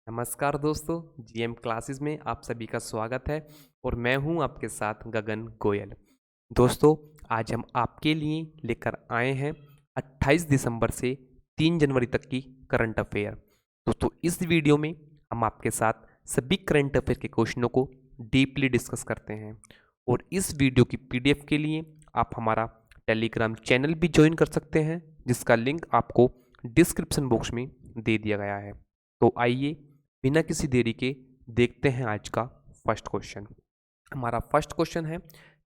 नमस्कार दोस्तों, GM classes में आप सभी का स्वागत है और मैं हूं आपके साथ गगन गोयल। दोस्तों, आज हम आपके लिए लेकर आए हैं 28 दिसंबर से 3 जनवरी तक की करंट अफेयर। दोस्तों, इस वीडियो में हम आपके साथ सभी करंट अफेयर के क्वेश्चनों को डीपली डिस्कस करते हैं और इस वीडियो की पीडीएफ के लिए आप हमारा टेलीग्राम चैनल भी ज्वाइन कर सकते हैं, जिसका लिंक आपको डिस्क्रिप्शन बॉक्स में दे दिया गया है। तो आइए बिना किसी देरी के देखते हैं आज का फर्स्ट क्वेश्चन। हमारा फर्स्ट क्वेश्चन है,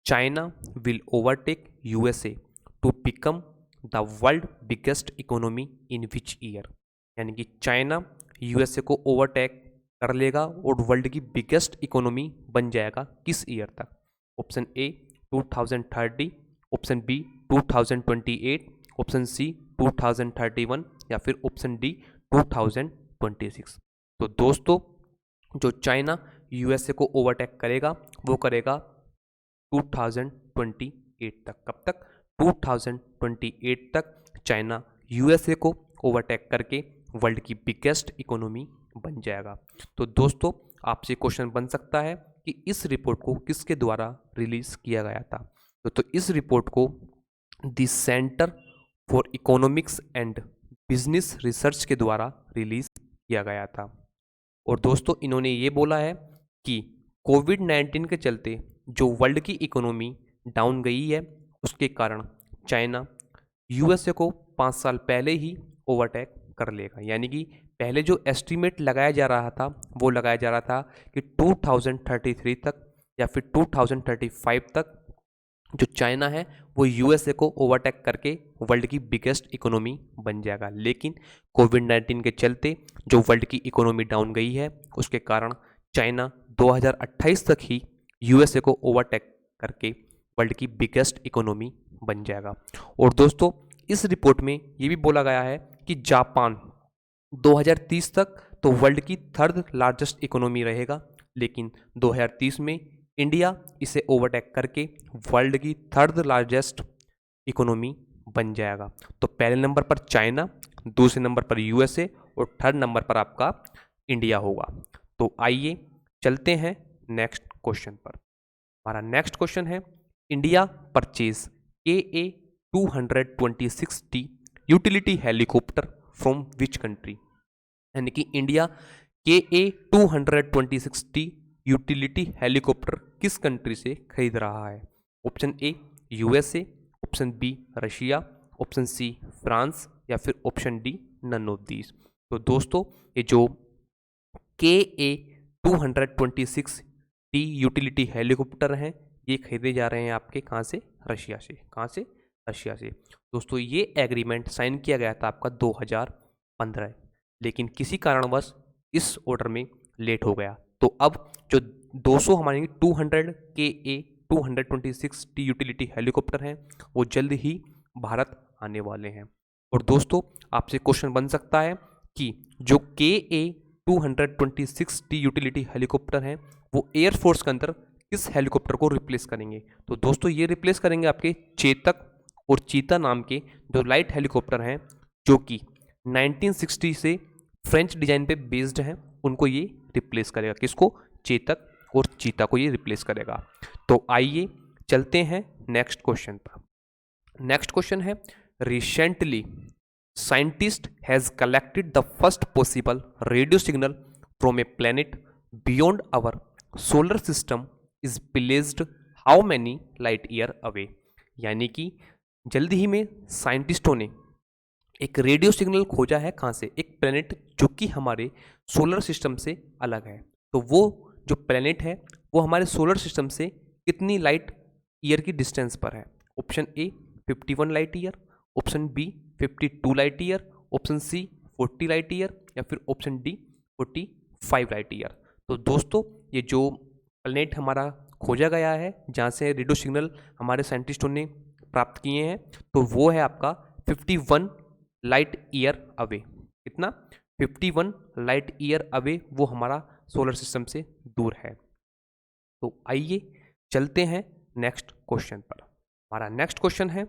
China will overtake USA to become the world biggest economy in which year. यानी कि चाइना यूएसए को ओवरटेक कर लेगा और वर्ल्ड की बिगेस्ट इकोनॉमी बन जाएगा किस ईयर तक? Option A 2030, option B 2028, option C 2031 या फिर ऑप्शन डी 2026। तो दोस्तों, जो चाइना यूएसए को ओवरटेक करेगा वो करेगा 2028 तक। कब तक? 2028 तक चाइना यूएसए को ओवरटेक करके वर्ल्ड की बिगेस्ट इकोनॉमी बन जाएगा। तो दोस्तों, आपसे क्वेश्चन बन सकता है कि इस रिपोर्ट को किसके द्वारा रिलीज किया गया था? तो इस रिपोर्ट को the centre for economics and business research के द्वारा रिलीज किया गया था। और दोस्तों, इन्होंने ये बोला है कि कोविड-19 के चलते जो वर्ल्ड की इकोनॉमी डाउन गई है, उसके कारण चाइना यूएसए को 5 साल पहले ही ओवरटेक कर लेगा। यानी कि पहले जो एस्टीमेट लगाया जा रहा था वो लगाया जा रहा था कि 2033 तक या फिर 2035 तक जो चाइना है वो यूएसए को ओवरटेक करके वर्ल्ड की बिगेस्ट इकोनॉमी बन जाएगा। लेकिन कोविड-19 के चलते जो वर्ल्ड की इकोनॉमी डाउन गई है, उसके कारण चाइना 2028 तक ही यूएसए को ओवरटेक करके वर्ल्ड की बिगेस्ट इकोनॉमी बन जाएगा। और दोस्तों, इस रिपोर्ट में ये भी बोला गया है कि जापान 2030 तक तो वर्ल्ड की थर्ड लार्जेस्ट इकोनॉमी रहेगा, लेकिन 2030 में इंडिया इसे ओवरटेक करके वर्ल्ड की थर्ड लार्जेस्ट इकोनॉमी बन जाएगा। तो पहले नंबर पर चाइना, दूसरे नंबर पर यूएसए और थर्ड नंबर पर आपका इंडिया होगा। तो आइए चलते हैं नेक्स्ट क्वेश्चन पर। हमारा नेक्स्ट क्वेश्चन है, India purchase KA-226D utility helicopter from which country. यानी कि इंडिया KA-226D यूटिलिटी हेलीकॉप्टर किस कंट्री से खरीद रहा है? Option A USA, option B Russia, option C France या फिर option D none of these. तो दोस्तों, ये जो KA-226D यूटिलिटी हेलीकॉप्टर हैं, ये खरीदे जा रहे हैं आपके कहाँ से? रशिया से। कहाँ से? रशिया से। दोस्तों, ये एग्रीमेंट साइन किया गया था आपका 2015, लेकिन किसी कारणवश इस ऑर्डर में लेट हो गया। तो अब जो 200 हमारे 200 KA-226D यूटिलिटी हेलीकॉप्टर हैं, वो जल्द ही भारत आने वाले हैं। और दोस्तों, आपसे क्वेश्चन बन सकता है कि जो KA-226D यूटिलिटी हेलीकॉप्टर हैं, वो एयरफोर्स के अंदर किस हेलीकॉप्टर को रिप्लेस करेंगे? तो दोस्तों, ये रिप्लेस करेंगे आपके चेतक और चीता नाम के जो लाइट हेलीकॉप्टर हैं, जो कि 1960 से फ्रेंच डिजाइन पे बेस्ड हैं। उनको ये रिप्लेस करेगा। किसको? चेतक और चीता को ये रिप्लेस करेगा। तो आइए चलते हैं नेक्स्ट क्वेश्चन पर। नेक्स्ट क्वेश्चन है, recently scientist has collected the first possible radio signal from a planet beyond our solar system is placed how many light year away. यानी कि जल्दी ही में साइंटिस्टों ने एक रेडियो सिग्नल खोजा है। कहाँ से? एक प्लेनेट जो कि हमारे सोलर सिस्टम से अलग है। तो वो जो प्लेनेट है वो हमारे सोलर सिस्टम से कितनी लाइट ईयर की डिस्टेंस पर है? Option A 51 light year, option B 52 light year, option C 40 light year या फिर ऑप्शन डी 45 लाइट ईयर। तो दोस्तों, ये जो प्लेनेट हमारा खोजा गया है, जहाँ से रेडियो सिग्नल हमारे साइंटिस्टों ने प्राप्त किए हैं, तो वो है आपका 51 लाइट ईयर अवे। कितना? 51 लाइट ईयर अवे वो हमारा सोलर सिस्टम से दूर है। तो आइए चलते हैं नेक्स्ट क्वेश्चन पर। हमारा नेक्स्ट क्वेश्चन है,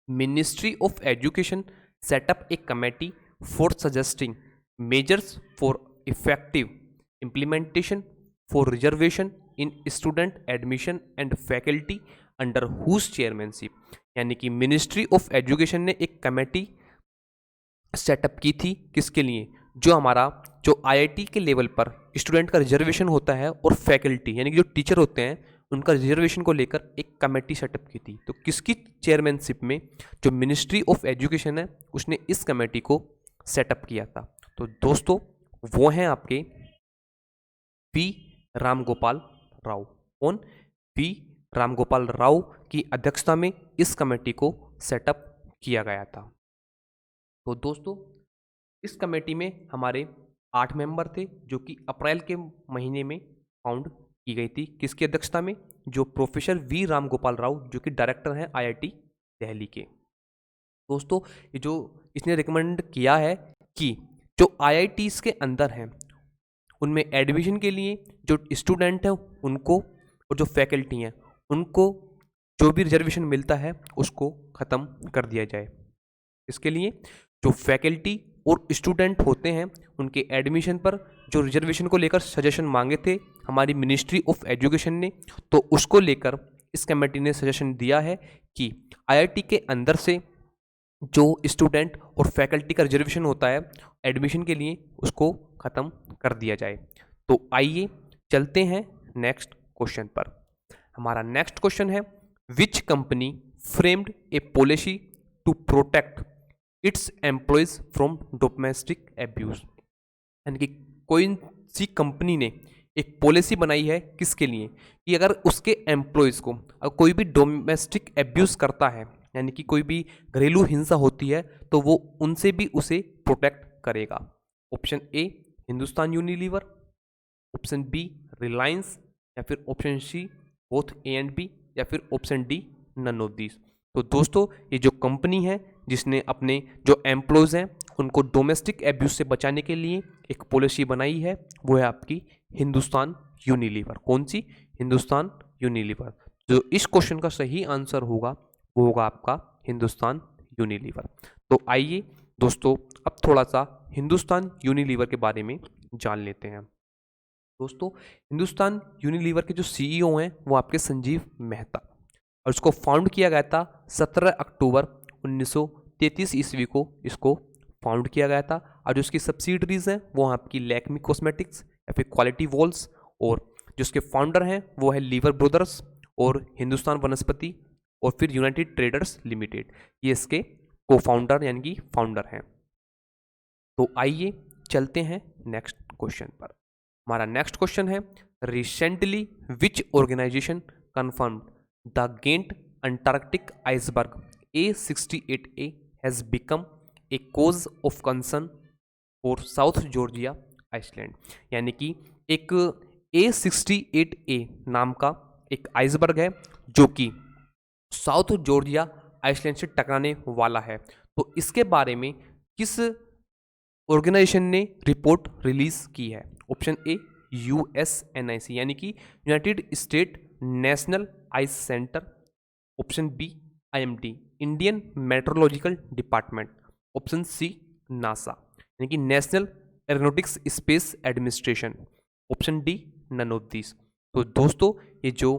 ministry of education set up a committee for suggesting measures for effective implementation for reservation in student admission and faculty under whose chairmanship, यानी कि मिनिस्ट्री ऑफ एजुकेशन ने एक कमेटी सेटअप की थी किसके लिए, जो हमारा जो आईआईटी के लेवल पर स्टूडेंट का रिजर्वेशन होता है और फैकल्टी यानी कि जो टीचर होते हैं उनका रिजर्वेशन को लेकर एक कमेटी सेटअप की थी। तो किसकी चेयरमैनशिप में, जो मिनिस्ट्री ऑफ एजुकेशन है उसने इस कमेटी को सेटअप किया था। तो दोस्तों वो हैं आपके वी रामगोपाल राव। कौन? वी रामगोपाल राव की अध्यक्षता में इस कमेटी को सेटअप किया गया था। तो दोस्तों इस कमेटी में हमारे 8 मेंबर थे जो कि अप्रैल के महीने में फाउंड की गई थी। किसकी अध्यक्षता में? जो प्रोफेसर वी रामगोपाल राव जो कि डायरेक्टर हैं आईआईटी दिल्ली के। दोस्तों ये जो इसने रिकमेंड किया है कि जो आईआईटीज के अंदर हैं उनमें एडमिशन के लिए जो स्टूडेंट हैं उनको और जो फैकल्टी हैं उनको जो भी रिजर्वेशन मिलता है उसको ख़त्म कर दिया जाए। इसके लिए जो फैकल्टी और स्टूडेंट होते हैं उनके एडमिशन पर जो रिजर्वेशन को लेकर सजेशन मांगे थे हमारी मिनिस्ट्री ऑफ एजुकेशन ने, तो उसको लेकर इस कमेटी ने सजेशन दिया है कि आईआईटी के अंदर से जो स्टूडेंट और फैकल्टी का रिजर्वेशन होता है एडमिशन के लिए उसको ख़त्म कर दिया जाए। तो आइए चलते हैं नेक्स्ट क्वेश्चन पर। हमारा नेक्स्ट क्वेश्चन है, which company framed a policy to protect its employees from domestic abuse, यानी कि कोई सी कंपनी ने एक पॉलिसी बनाई है किसके लिए कि अगर उसके एम्प्लॉयज़ को अगर कोई भी डोमेस्टिक एब्यूज़ करता है यानी कि कोई भी घरेलू हिंसा होती है तो वो उनसे भी उसे प्रोटेक्ट करेगा। Option A Hindustan Unilever, option B Reliance, या फिर option C both A and B, या फिर option D none of these. तो दोस्तों ये जो कंपनी है जिसने अपने जो एम्प्लॉयज़ हैं उनको डोमेस्टिक एब्यूज़ से बचाने के लिए एक पॉलिसी बनाई है वो है आपकी हिंदुस्तान यूनिलीवर। कौन सी? हिंदुस्तान यूनिलीवर। जो इस क्वेश्चन का सही आंसर होगा वो होगा आपका हिंदुस्तान यूनिलीवर। तो आइए दोस्तों अब थोड़ा सा हिंदुस्तान यूनिलीवर के बारे में जान लेते हैं। दोस्तों हिंदुस्तान यूनिलीवर के जो सीईओ हैं वो आपके संजीव मेहता, और इसको फाउंड किया गया था 17 अक्टूबर 1933 ईस्वी को इसको फाउंड किया गया था। और जो इसकी सब्सिडरीज हैं वो आपकी लैक्मी कॉस्मेटिक्स या फिर क्वालिटी वॉल्स, और जो इसके फाउंडर हैं वो है लीवर ब्रदर्स और हिंदुस्तान वनस्पति और फिर यूनाइटेड ट्रेडर्स लिमिटेड, ये इसके को फाउंडर यानी कि फाउंडर हैं। तो आइए चलते हैं नेक्स्ट क्वेश्चन पर। हमारा नेक्स्ट क्वेश्चन है, recently which organization confirmed the giant Antarctic iceberg A68A has become a cause of concern for South Georgia island, यानी कि एक A68A नाम का एक आइसबर्ग है जो कि साउथ जॉर्जिया आइसलैंड से टकराने वाला है। तो इसके बारे में किस ऑर्गेनाइजेशन ने रिपोर्ट रिलीज की है? ऑप्शन ए USNIC यानी कि United State National Ice Center, option B IMD Indian Meteorological Department, option C NASA यानी कि National Aeronautics Space Administration, option D none of this. तो दोस्तों ये जो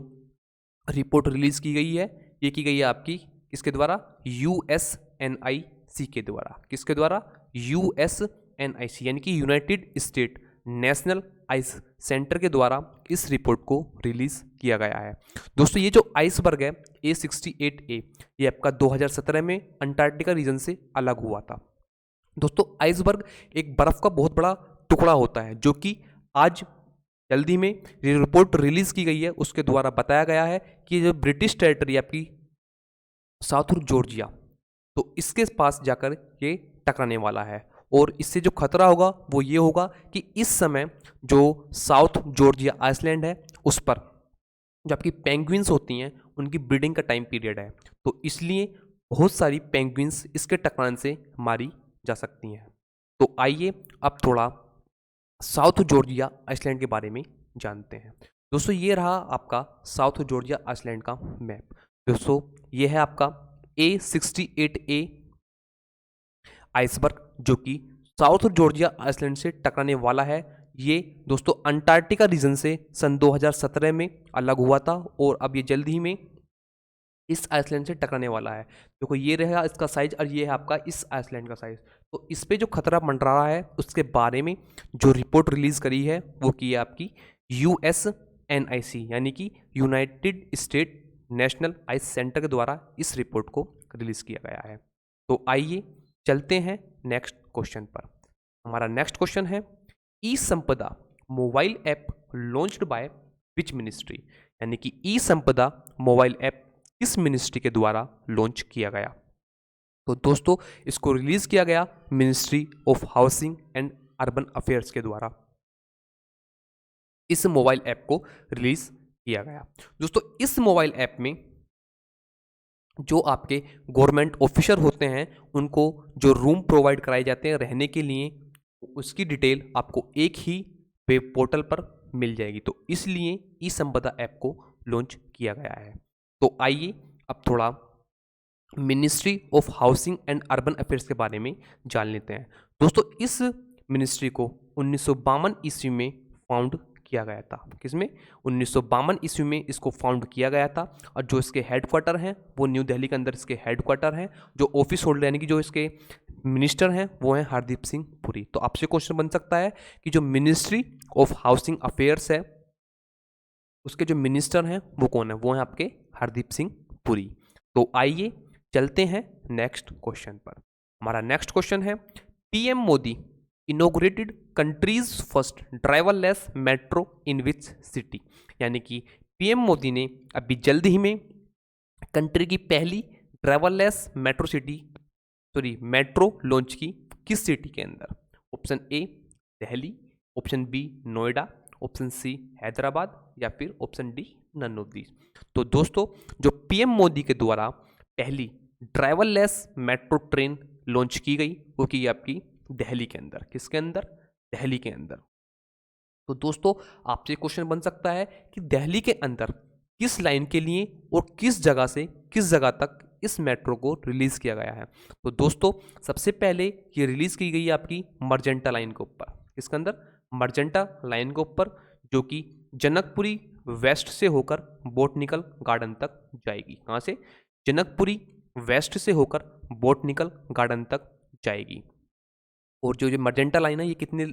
रिपोर्ट रिलीज की गई है ये की गई है आपकी किसके द्वारा? USNIC के द्वारा। किसके द्वारा? USNIC यानी कि United State National Ice centre के द्वारा इस रिपोर्ट को रिलीज किया गया है। दोस्तों ये जो आइसबर्ग है A68A ये आपका 2017 में अंटार्कटिका रीजन से अलग हुआ था। दोस्तों आइसबर्ग एक बर्फ का बहुत बड़ा टुकड़ा होता है जो कि आज जल्दी में ये रिपोर्ट रिलीज की गई है उसके द्वारा बताया गया है कि जो ब्रिटिश टेरिटरी आपकी साउथ जॉर्जिया तो इसके पास जाकर ये टकराने वाला है, और इससे जो खतरा होगा वो ये होगा कि इस समय जो साउथ जॉर्जिया आइसलैंड है उस पर जो आपकी पेंगुइन्स होती हैं उनकी ब्रीडिंग का टाइम पीरियड है, तो इसलिए बहुत सारी पेंगुइन्स इसके टकराने से मारी जा सकती हैं। तो आइए अब थोड़ा साउथ जॉर्जिया आइसलैंड के बारे में जानते हैं। दोस्तों ये रहा आपका साउथ जॉर्जिया आइसलैंड का मैप। दोस्तों ये है आपका A68A आइसबर्ग जो कि साउथ जॉर्जिया आइसलैंड से टकराने वाला है। ये दोस्तों अंटार्कटिका रीजन से सन 2017 में अलग हुआ था और अब ये जल्द ही में इस आइसलैंड से टकराने वाला है। देखो ये रहा इसका साइज और ये है आपका इस आइसलैंड का साइज। तो इस पे जो खतरा मंडरा रहा है उसके बारे में जो रिपोर्ट रिलीज करी है वो की है आपकी USNIC यानी कि United State National Ice centre के द्वारा इस रिपोर्ट को रिलीज किया गया है। तो आइए चलते हैं नेक्स्ट क्वेश्चन पर। हमारा नेक्स्ट क्वेश्चन है ई संपदा mobile app launched by which ministry, यानी कि ई संपदा मोबाइल ऐप किस मिनिस्ट्री के द्वारा लॉन्च किया गया। तो दोस्तों इसको रिलीज किया गया ministry of housing and urban affairs के द्वारा इस मोबाइल ऐप को रिलीज किया गया। दोस्तों इस मोबाइल ऐप में जो आपके गवर्नमेंट ऑफिसर होते हैं उनको जो रूम प्रोवाइड कराए जाते हैं रहने के लिए, उसकी डिटेल आपको एक ही वेब पोर्टल पर मिल जाएगी। तो इसलिए ई संपदा ऐप को लॉन्च किया गया है। तो आइए अब थोड़ा ministry of housing and urban affairs के बारे में जान लेते हैं। दोस्तों इस मिनिस्ट्री को 1952 ईस्वी में फाउंड किया गया था। किसमें? 1952 ईस्वी में इसको फाउंड किया गया था। और जो इसके हेडक्वार्टर हैं वो न्यू दिल्ली के अंदर इसके हेडक्वार्टर हैं। जो ऑफिस होल्डर यानी कि जो इसके मिनिस्टर हैं वो हैं हरदीप सिंह पुरी। तो आपसे क्वेश्चन बन सकता है कि जो मिनिस्ट्री ऑफ हाउसिंग अफेयर्स है उसके जो मिनिस्टर हैं वो कौन है? वो हैं आपके हरदीप सिंह पुरी। तो आइए चलते हैं नेक्स्ट क्वेश्चन पर। हमारा नेक्स्ट क्वेश्चन है PM Modi inaugurated countries first driverless metro in which city, यानी कि पीएम मोदी ने अभी जल्द ही में कंट्री की पहली ड्राइवरलेस मेट्रो लॉन्च की किस सिटी के अंदर? Option A Delhi, option B Noida, option C Hyderabad या फिर option D none of these. तो दोस्तों जो पीएम मोदी के द्वारा पहली ड्राइवरलेस मेट्रो ट्रेन लॉन्च की गई वो की आपकी दिल्ली के अंदर। किसके अंदर? दिल्ली के अंदर। तो दोस्तों आपसे क्वेश्चन बन सकता है कि दिल्ली के अंदर किस लाइन के लिए और किस जगह से किस जगह तक इस मेट्रो को रिलीज किया गया है? तो दोस्तों सबसे पहले ये रिलीज की गई है आपकी मर्जेंटा लाइन के ऊपर। किसके अंदर? मर्जेंटा लाइन के ऊपर, जो कि जनकपुरी वेस्ट से होकर बोटनिकल गार्डन तक जाएगी। कहाँ से? जनकपुरी वेस्ट से होकर बोटनिकल गार्डन तक जाएगी। और जो मर्जेंटा लाइन है ये कितनी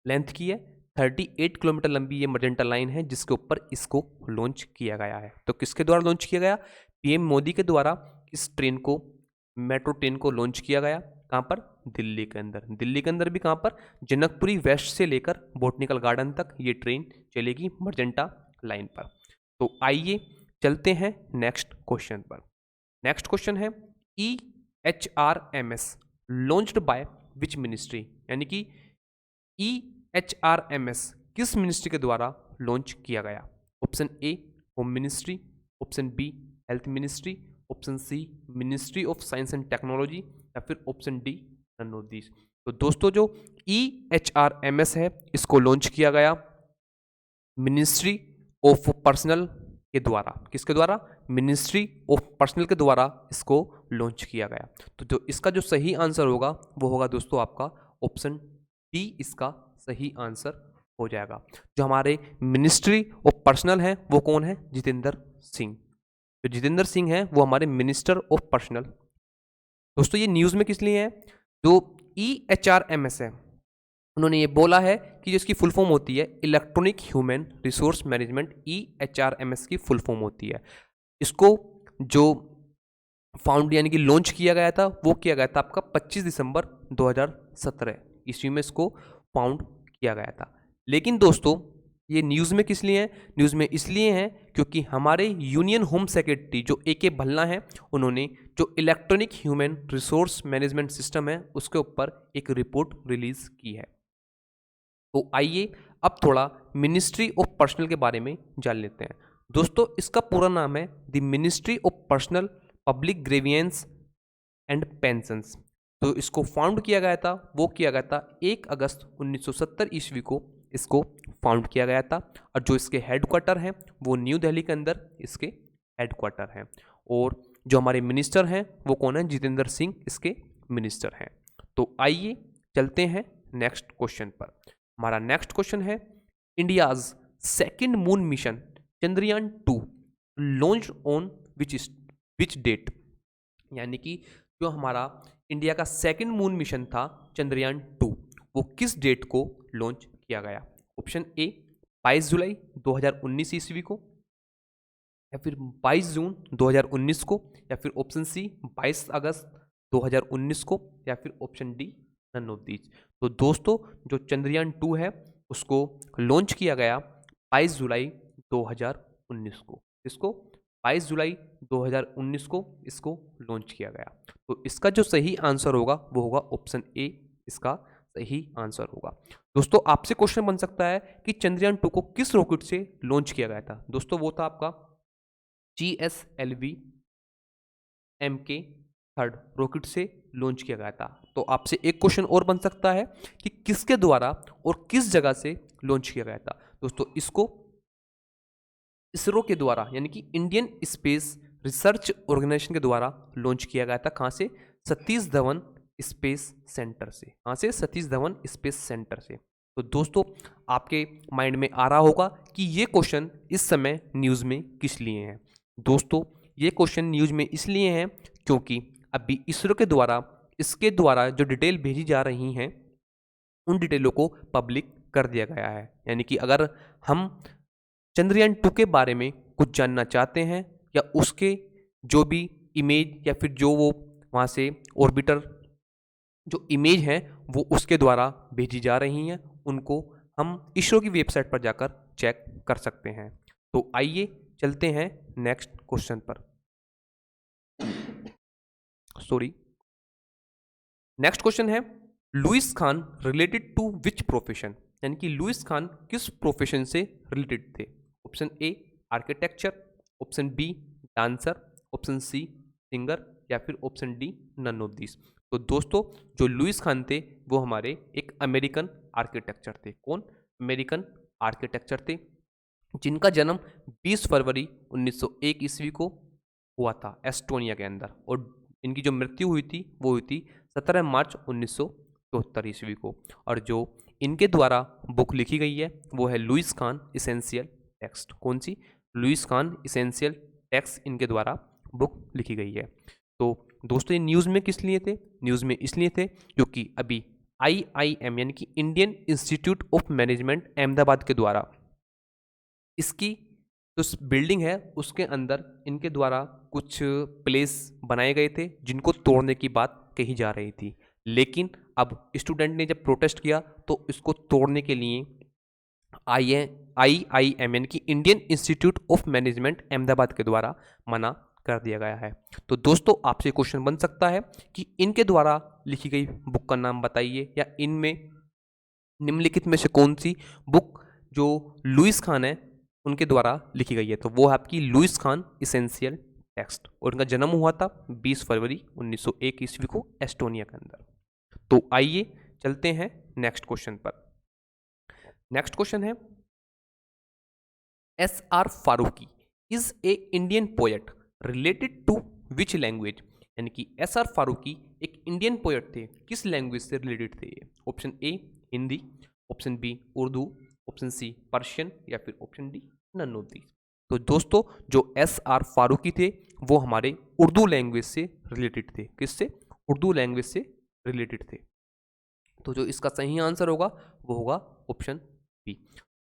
लेंथ की है? 38 किलोमीटर लंबी ये मर्जेंटा लाइन है जिसके ऊपर इसको लॉन्च किया गया है। तो किसके द्वारा लॉन्च किया गया? पीएम मोदी के द्वारा इस ट्रेन को, मेट्रो ट्रेन को लॉन्च किया गया। कहाँ पर? दिल्ली के अंदर। दिल्ली के अंदर भी कहाँ पर? जनकपुरी वेस्ट से लेकर बोटनिकल गार्डन तक ये ट्रेन चलेगी मर्जेंटा लाइन पर। तो आइए चलते हैं नेक्स्ट क्वेश्चन पर। नेक्स्ट क्वेश्चन है EHRMS launched by which ministry, यानी कि EHRMS किस मिनिस्ट्री के द्वारा लॉन्च किया गया? Option A home ministry, option B health ministry, option C ministry of science and technology या फिर option D none of these. तो दोस्तों जो EHRMS है इसको लॉन्च किया गया मिनिस्ट्री ऑफ पर्सनल के द्वारा। किसके द्वारा? मिनिस्ट्री ऑफ पर्सनल के द्वारा इसको लॉन्च किया गया। तो जो इसका जो सही आंसर होगा वो होगा दोस्तों आपका ऑप्शन डी, इसका सही आंसर हो जाएगा। जो हमारे मिनिस्ट्री ऑफ पर्सनल है वो कौन है? जितेंद्र सिंह। जो जितेंद्र सिंह है वो हमारे मिनिस्टर ऑफ पर्सनल। दोस्तों ये न्यूज़ में किस लिए है? जो EHRMS है उन्होंने ये बोला है कि जो इसकी फुल फॉर्म होती है electronic human resource management, EHRMS की फुल फॉर्म होती है। इसको जो फाउंड यानी कि लॉन्च किया गया था वो किया गया था आपका 25 दिसंबर 2017 ईस्वी में इसको फाउंड किया गया था। लेकिन दोस्तों ये न्यूज़ में किस लिए है? न्यूज़ में इसलिए है क्योंकि हमारे यूनियन होम सेक्रेटरी जो AK भल्ला हैं उन्होंने जो electronic human resource management system है उसके ऊपर एक रिपोर्ट रिलीज की है। तो आइए अब थोड़ा मिनिस्ट्री ऑफ पर्सनल के बारे में जान लेते हैं। दोस्तों इसका पूरा नाम है the ministry of personnel public grievance and pensions. तो इसको फाउंड किया गया था, वो किया गया था 1 अगस्त 1970 ईस्वी को इसको फाउंड किया गया था। और जो इसके हेडक्वार्टर हैं वो न्यू दिल्ली के अंदर इसके हेडक्वार्टर हैं। और जो हमारे मिनिस्टर हैं वो कौन है? जितेंद्र सिंह इसके मिनिस्टर हैं। तो आइए चलते हैं नेक्स्ट क्वेश्चन पर। हमारा नेक्स्ट क्वेश्चन है, India's second moon mission Chandrayaan 2 launch on which date, यानी कि जो हमारा इंडिया का सेकंड मून मिशन था चंद्रयान 2, वो किस डेट को लॉन्च किया गया। ऑप्शन ए 22 जुलाई 2019 ईस्वी को, या फिर 22 जून 2019 को, या फिर ऑप्शन सी 22 अगस्त 2019 को, या फिर option D none of these. तो दोस्तों जो चंद्रयान 2 है उसको लॉन्च किया गया 22 जुलाई 2019 को। इसको 22 जुलाई 2019 को इसको लॉन्च किया गया। तो इसका जो सही आंसर होगा वो होगा ऑप्शन ए, इसका सही आंसर होगा। दोस्तों आपसे क्वेश्चन बन सकता है कि चंद्रयान 2 को किस रॉकेट से लॉन्च किया गया था। दोस्तों वो था आपका GSLV MK3 रॉकेट से लॉन्च किया गया था। तो आपसे एक क्वेश्चन और बन सकता है कि किसके द्वारा और किस जगह से लॉन्च किया गया था। दोस्तों इसको इसरो के द्वारा, यानी कि इंडियन स्पेस रिसर्च ऑर्गेनाइजेशन के द्वारा लॉन्च किया गया था। कहाँ से? सतीश धवन स्पेस सेंटर से। कहाँ से? सतीश धवन स्पेस सेंटर से। तो दोस्तों आपके माइंड में आ रहा होगा कि ये क्वेश्चन इस समय न्यूज़ में किस लिए हैं। दोस्तों ये क्वेश्चन न्यूज़ में इसलिए हैं क्योंकि अभी इसरो के द्वारा इसके द्वारा जो डिटेल भेजी जा रही हैं उन डिटेलों को पब्लिक कर दिया गया है। यानी कि अगर हम चंद्रयान 2 के बारे में कुछ जानना चाहते हैं या उसके जो भी इमेज या फिर जो वो वहाँ से ऑर्बिटर जो इमेज हैं वो उसके द्वारा भेजी जा रही हैं, उनको हम इसरो की वेबसाइट पर जाकर चेक कर सकते हैं। तो आइए चलते हैं नेक्स्ट क्वेश्चन पर। नेक्स्ट क्वेश्चन है, Louis Kahn related to which profession, यानी कि लुइस खान किस प्रोफेशन से रिलेटेड थे। Option A architecture, option B dancer, option C singer, या फिर option D none of this. तो दोस्तों जो लुइस खान थे वो हमारे एक अमेरिकन आर्किटेक्चर थे। कौन? अमेरिकन आर्किटेक्चर थे जिनका जन्म 20 फरवरी 1901 ईस्वी को हुआ था एस्टोनिया के अंदर, और इनकी जो मृत्यु हुई थी वो हुई थी 17 मार्च 1974 ईस्वी को। और जो इनके द्वारा बुक लिखी गई है वो है लुइस खान इसेंशियल टेक्स्ट। कौन सी? लुइस खान इसेंशियल टेक्स्ट इनके द्वारा बुक लिखी गई है। तो दोस्तों ये न्यूज़ में किस लिए थे? न्यूज़ में इसलिए थे क्योंकि अभी IIM यानी कि Indian institute of management Ahmedabad के द्वारा इसकी जो बिल्डिंग है उसके अंदर इनके द्वारा कुछ प्लेस बनाए गए थे जिनको तोड़ने की बात कही जा रही थी, लेकिन अब स्टूडेंट ने जब प्रोटेस्ट किया तो इसको तोड़ने के लिए IIM यानी कि Indian institute of management Ahmedabad के द्वारा मना कर दिया गया है। तो दोस्तों आपसे क्वेश्चन बन सकता है कि इनके द्वारा लिखी गई बुक का नाम बताइए, या इनमें निम्नलिखित में से कौन सी बुक जो लुइस खान है उनके द्वारा लिखी गई है। तो वो है आपकी लुइस खान इसेंशियल टेक्स्ट, और इनका जन्म हुआ था 20 फरवरी 1901 ईस्वी को एस्टोनिया के अंदर। तो आइए चलते हैं नेक्स्ट क्वेश्चन पर। नेक्स्ट क्वेश्चन है, SR Faruqi is a Indian poet related to which language, यानी कि SR फारूकी एक इंडियन पोएट थे, किस लैंग्वेज से रिलेटेड थे ये। Option A Hindi, option B Urdu, option C Persian, या फिर option D none of these. तो दोस्तों जो SR फारूकी थे वो हमारे उर्दू लैंग्वेज से रिलेटेड थे। किससे? उर्दू लैंग्वेज से रिलेटेड थे। तो जो इसका सही आंसर होगा वो होगा ऑप्शन बी।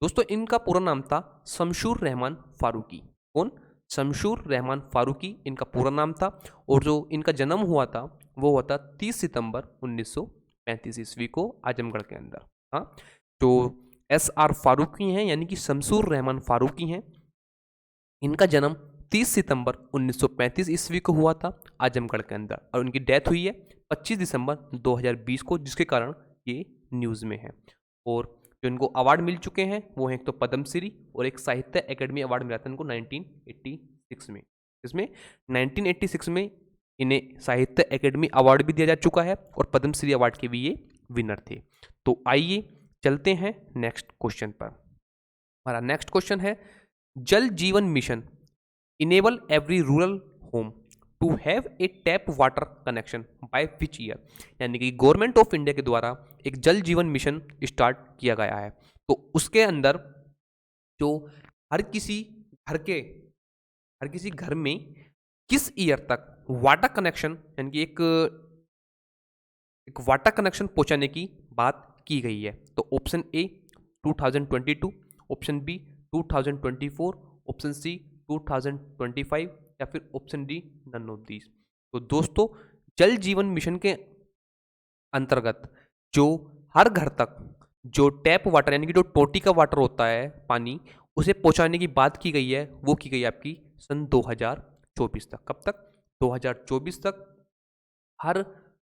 दोस्तों इनका पूरा नाम था शमशूर रहमान फारूकी। कौन? शमशूर रहमान फारूकी इनका पूरा नाम था, और जो इनका जन्म हुआ था वो हुआ था 30 सितंबर 1935 ईस्वी को आजमगढ़ के अंदर। हाँ, जो SR फारूकी हैं यानी कि शमशूर रहमान फारूकी हैं, इनका जन्म 30 सितंबर 1935 ईस्वी को हुआ था आजमगढ़ के अंदर, और उनकी डेथ हुई है 25 दिसंबर 2020 को, जिसके कारण ये न्यूज़ में है। और जो इनको अवार्ड मिल चुके हैं वो हैं एक तो पद्मश्री और एक साहित्य अकेडमी अवार्ड मिला था इनको 1986 में। इसमें 1986 में इन्हें साहित्य अकेडमी अवार्ड भी दिया जा चुका है और पद्मश्री अवार्ड के भी ये विनर थे। तो आइए चलते हैं नेक्स्ट क्वेश्चन पर। हमारा नेक्स्ट क्वेश्चन है, Jal Jeevan mission enable every rural home to have a tap water connection by which year, यानी कि गवर्नमेंट ऑफ इंडिया के द्वारा एक जल जीवन मिशन स्टार्ट किया गया है। तो उसके अंदर जो हर किसी घर में किस ईयर तक वाटर कनेक्शन यानी कि एक वाटर कनेक्शन पहुंचाने की बात की गई है। तो option A 2022, option B 2024, option C 2025 या फिर option D none of these. तो दोस्तों जल जीवन मिशन के अंतर्गत जो हर घर तक जो टैप वाटर यानी कि जो टोटी का वाटर होता है पानी, उसे पहुंचाने की बात की गई है, वो की गई है आपकी सन 2024 तक। कब तक? 2024 तक हर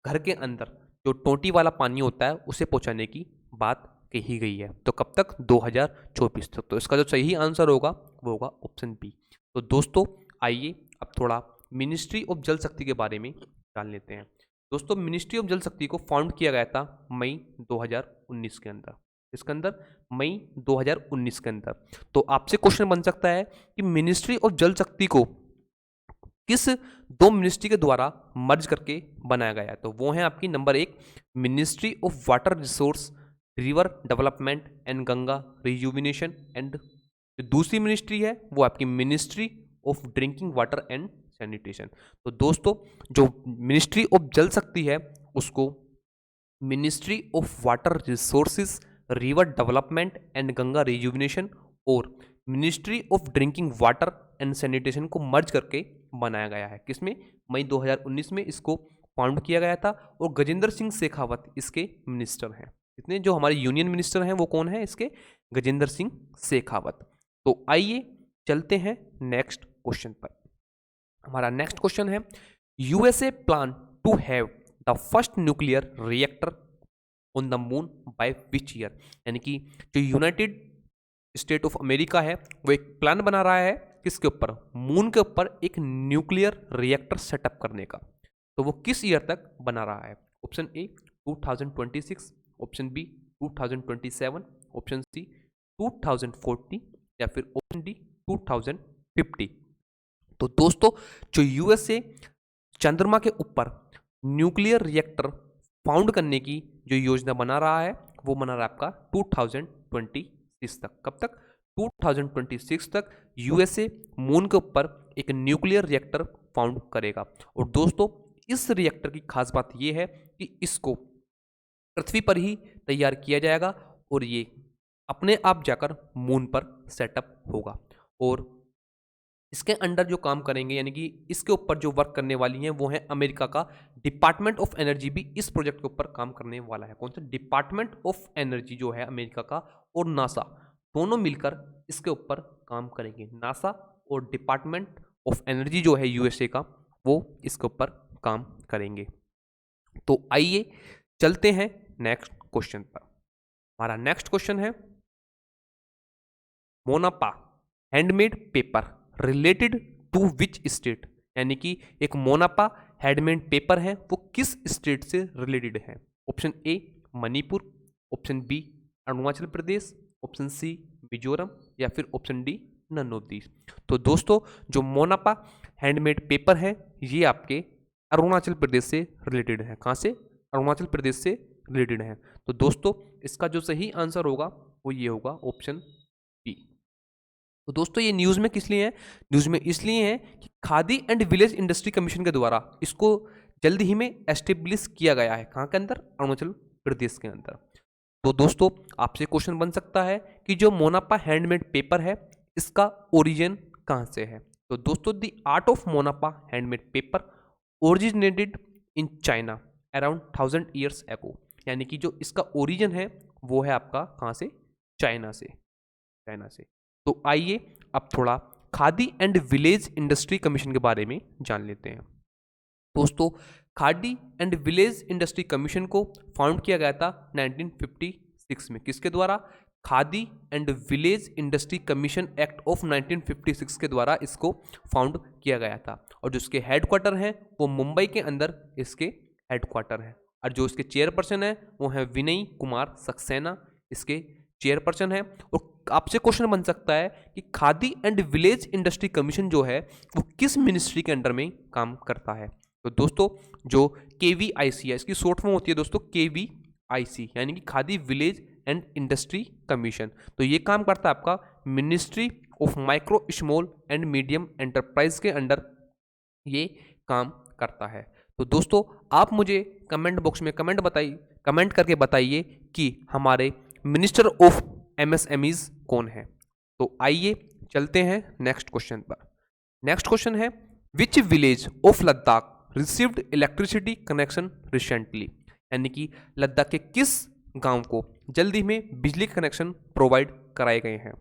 घर के अंदर जो टोटी वाला पानी होता है उसे पहुंचाने की बात कही गई है। तो कब तक? 2024 तक। तो इसका जो सही आंसर होगा वो होगा ऑप्शन बी। तो दोस्तों आइए अब थोड़ा मिनिस्ट्री ऑफ जल शक्ति के बारे में जान लेते हैं। दोस्तों मिनिस्ट्री ऑफ जल शक्ति को फाउंड किया गया था मई 2019 के अंदर। इसके अंदर मई 2019 के अंदर। तो आपसे क्वेश्चन बन सकता है कि मिनिस्ट्री ऑफ जल शक्ति को किस दो मिनिस्ट्री के द्वारा मर्ज करके बनाया गया है? तो वो है आपकी number 1 ministry of water resource, river development and Ganga rejuvenation, and दूसरी मिनिस्ट्री है वो आपकी ministry of drinking water and sanitation. तो दोस्तों जो मिनिस्ट्री ऑफ जल शक्ति है उसको ministry of water resources, river development and Ganga rejuvenation और ministry of drinking water and sanitation को मर्ज करके बनाया गया है। किसमें? मई 2019 में इसको फाउंड किया गया था और गजेंद्र सिंह शेखावत इसके मिनिस्टर हैं। इतने जो हमारे यूनियन मिनिस्टर हैं वो कौन है इसके? गजेंद्र सिंह शेखावत। तो आइए चलते हैं नेक्स्ट क्वेश्चन पर। हमारा नेक्स्ट क्वेश्चन है USA plan to have the first nuclear reactor on the moon by which year, यानी कि जो यूनाइटेड स्टेट ऑफ अमेरिका है वो एक प्लान बना रहा है किसके ऊपर? मून के ऊपर एक न्यूक्लियर रिएक्टर सेटअप करने का। तो वो किस ईयर तक बना रहा है? Option A 2026, option B 2027, option C 2040 या फिर ऑप्शन डी 2050। तो दोस्तों जो यूएसए चंद्रमा के ऊपर न्यूक्लियर रिएक्टर फाउंड करने की जो योजना बना रहा है वो बना रहा है आपका 2026 तक। कब तक? 2026 तक यूएसए मून के ऊपर एक न्यूक्लियर रिएक्टर फाउंड करेगा। और दोस्तों इस रिएक्टर की खास बात यह है कि इसको पृथ्वी पर ही तैयार किया जाएगा और ये अपने आप जाकर मून पर सेटअप होगा। और इसके अंडर जो काम करेंगे यानी कि इसके ऊपर जो वर्क करने वाली हैं वो है अमेरिका का डिपार्टमेंट ऑफ एनर्जी भी इस प्रोजेक्ट के ऊपर काम करने वाला है। कौन सा? डिपार्टमेंट ऑफ एनर्जी जो है अमेरिका का और नासा दोनों मिलकर इसके ऊपर काम करेंगे। नासा और डिपार्टमेंट ऑफ एनर्जी जो है यूएसए का वो इसके ऊपर काम करेंगे। तो आइए चलते हैं नेक्स्ट क्वेश्चन पर। हमारा नेक्स्ट क्वेश्चन है Monpa handmade paper related to which state, यानी कि एक मोनापा हैंडमेड पेपर है वो किस स्टेट से रिलेटेड है? Option A Manipur, option B Arunachal Pradesh, option C Mizoram या फिर option D none of these. तो दोस्तों जो मोनापा हैंडमेड पेपर है ये आपके अरुणाचल प्रदेश से रिलेटेड है। कहाँ से? अरुणाचल प्रदेश से रिलेटेड है। तो दोस्तों इसका जो सही आंसर होगा वो ये होगा ऑप्शन बी। तो दोस्तों ये न्यूज़ में किस लिए है? न्यूज़ में इसलिए है कि khadi and village industry commission के द्वारा इसको जल्द ही में एस्टेब्लिश किया गया है। कहाँ के अंदर? अरुणाचल प्रदेश के अंदर। तो दोस्तों आपसे क्वेश्चन बन सकता है कि जो मोनापा हैंडमेड पेपर है इसका ओरिजिन कहाँ से है? तो दोस्तों the art of Monpa handmade paper originated in China around 1000 years ago, यानी कि जो इसका ओरिजिन है वो है आपका कहाँ से? चाइना से। तो आइए अब थोड़ा khadi and village industry commission के बारे में जान लेते हैं। दोस्तों khadi and village industry commission को फाउंड किया गया था 1956 में। किसके द्वारा? Khadi and village industry commission act of 1956 के द्वारा इसको फाउंड किया गया था। और जो इसके हेडक्वार्टर हैं वो मुंबई के अंदर इसके हेडक्वार्टर है। और जो इसके चेयरपर्सन है वो है विनय कुमार सक्सेना, इसके चेयरपर्सन है। और आपसे क्वेश्चन बन सकता है कि khadi and village industry commission जो है वो किस मिनिस्ट्री के अंडर में काम करता है। तो दोस्तों जो KVIC है, इसकी शॉर्ट फॉर्म होती है दोस्तों KVIC, यानी कि khadi village and industry commission. तो ये काम करता है आपका ministry of micro small and medium enterprise के अंडर ये काम करता है। तो दोस्तों आप मुझे कमेंट बॉक्स में कमेंट करके बताइए कि हमारे मिनिस्टर ऑफ MSMEs कौन है। तो आइए चलते हैं नेक्स्ट क्वेश्चन पर। नेक्स्ट क्वेश्चन है which village of Ladakh received electricity connection recently, यानी कि लद्दाख के किस गांव को जल्दी में बिजली कनेक्शन प्रोवाइड कराए गए हैं।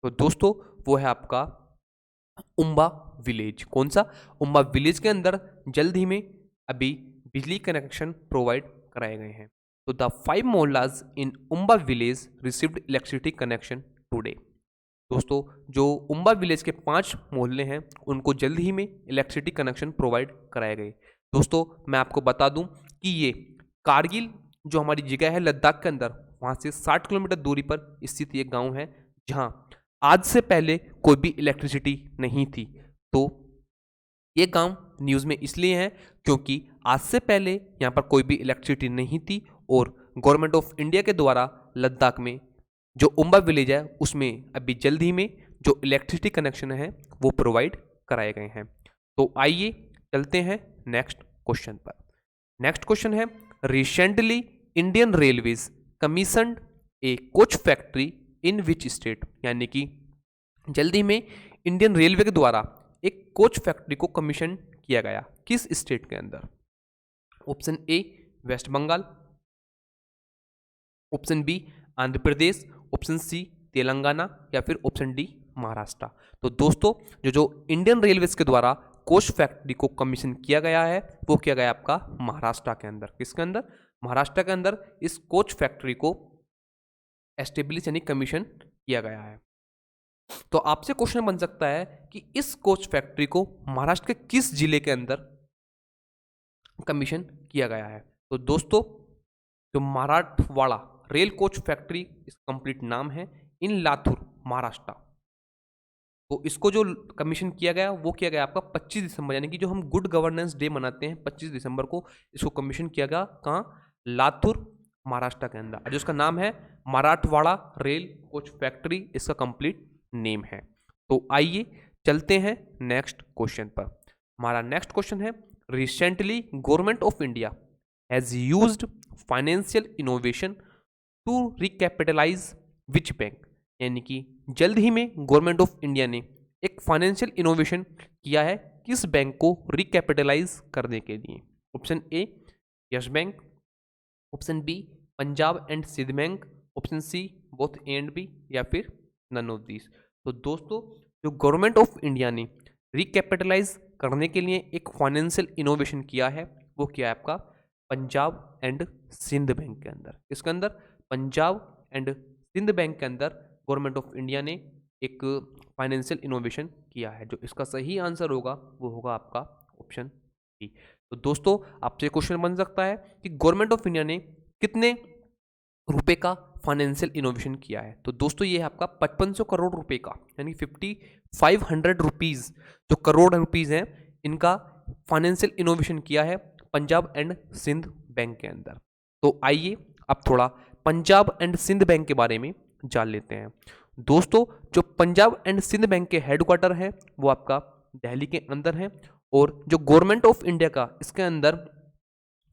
तो दोस्तों वो है आपका उम्बा विलेज। कौन सा? उम्बा विलेज के अंदर जल्द ही में अभी बिजली कनेक्शन प्रोवाइड कराए गए हैं। तो the 5 mohallas in Umba village received electricity connection today. दोस्तों जो उम्बा विलेज के 5 मोहल्ले हैं उनको जल्द ही में इलेक्ट्रिसिटी कनेक्शन प्रोवाइड कराए गए। दोस्तों मैं आपको बता दूं कि ये कारगिल जो हमारी जगह है लद्दाख के अंदर, वहाँ से 60 किलोमीटर दूरी पर स्थित ये गांव है जहां आज से पहले कोई भी इलेक्ट्रिसिटी नहीं थी। तो ये गांव न्यूज़ में इसलिए है क्योंकि आज से पहले यहाँ पर कोई भी इलेक्ट्रिसिटी नहीं थी और गवर्नमेंट ऑफ इंडिया के द्वारा लद्दाख में जो उम्बा विलेज है उसमें अभी जल्द ही में जो इलेक्ट्रिसिटी कनेक्शन है वो प्रोवाइड कराए गए हैं। तो आइए चलते हैं नेक्स्ट क्वेश्चन पर। नेक्स्ट क्वेश्चन है recently Indian railways commissioned A coach factory in which state, यानी कि जल्दी में इंडियन रेलवे के द्वारा एक कोच फैक्ट्री को कमीशन किया गया, किस स्टेट के अंदर। Option A West Bengal, option B Andhra Pradesh, option C Telangana या फिर ऑप्शन डी महाराष्ट्र। तो दोस्तों जो इंडियन रेलवेज के द्वारा कोच फैक्ट्री को कमीशन किया गया है वो किया गया आपका महाराष्ट्र के अंदर। किसके अंदर? महाराष्ट्र के अंदर इस कोच फैक्ट्री को एस्टेब्लिश यानी कमीशन किया गया है। तो आपसे क्वेश्चन बन सकता है कि इस कोच फैक्ट्री को महाराष्ट्र के किस जिले के अंदर कमीशन किया गया है। तो दोस्तों जो मराठवाड़ा रेल कोच फैक्ट्री इस कंप्लीट नाम है, इन लातूर महाराष्ट्र। तो इसको जो कमीशन किया गया वो किया गया आपका 25 दिसंबर, यानी कि जो हम गुड गवर्नेंस डे मनाते हैं 25 दिसंबर को इसको कमीशन किया गया। कहाँ? लातूर महाराष्ट्र के अंदर। जो इसका नाम है मराठवाड़ा रेल कोच फैक्ट्री, इसका कंप्लीट नेम है। तो आइए चलते हैं नेक्स्ट क्वेश्चन पर। हमारा नेक्स्ट क्वेश्चन है recently government of India has used financial innovation to recapitalize which bank, यानी कि जल्द ही में गवर्नमेंट ऑफ इंडिया ने एक फाइनेंशियल इनोवेशन किया है किस बैंक को रिकैपिटलाइज करने के लिए। Option A Yes Bank, option B Punjab and Sind bank, option C both A and B या फिर नन ऑफ दिस। तो दोस्तों जो गवर्नमेंट ऑफ इंडिया ने रिकैपिटलाइज करने के लिए एक फाइनेंशियल इनोवेशन किया है वो क्या है आपका पंजाब एंड सिंध बैंक के अंदर। इसके अंदर पंजाब एंड सिंध बैंक के अंदर गवर्नमेंट ऑफ इंडिया ने एक फाइनेंशियल इनोवेशन किया है। जो इसका सही आंसर होगा वो होगा आपका ऑप्शन डी। तो दोस्तों आपसे क्वेश्चन बन सकता है कि गवर्नमेंट ऑफ इंडिया ने कितने रुपए का फाइनेंशियल इनोवेशन किया है। तो दोस्तों ये है आपका 5500 करोड़ रुपए का, यानी 5500 रुपीज जो करोड़ रुपीज हैं इनका फाइनेंशियल इनोवेशन किया है पंजाब एंड सिंध बैंक के अंदर। तो आइए अब थोड़ा पंजाब एंड सिंध बैंक के बारे में जान लेते हैं। दोस्तों जो पंजाब एंड सिंध बैंक के हेडक्वार्टर है वो आपका दिल्ली के अंदर है और जो गवर्नमेंट ऑफ इंडिया का इसके अंदर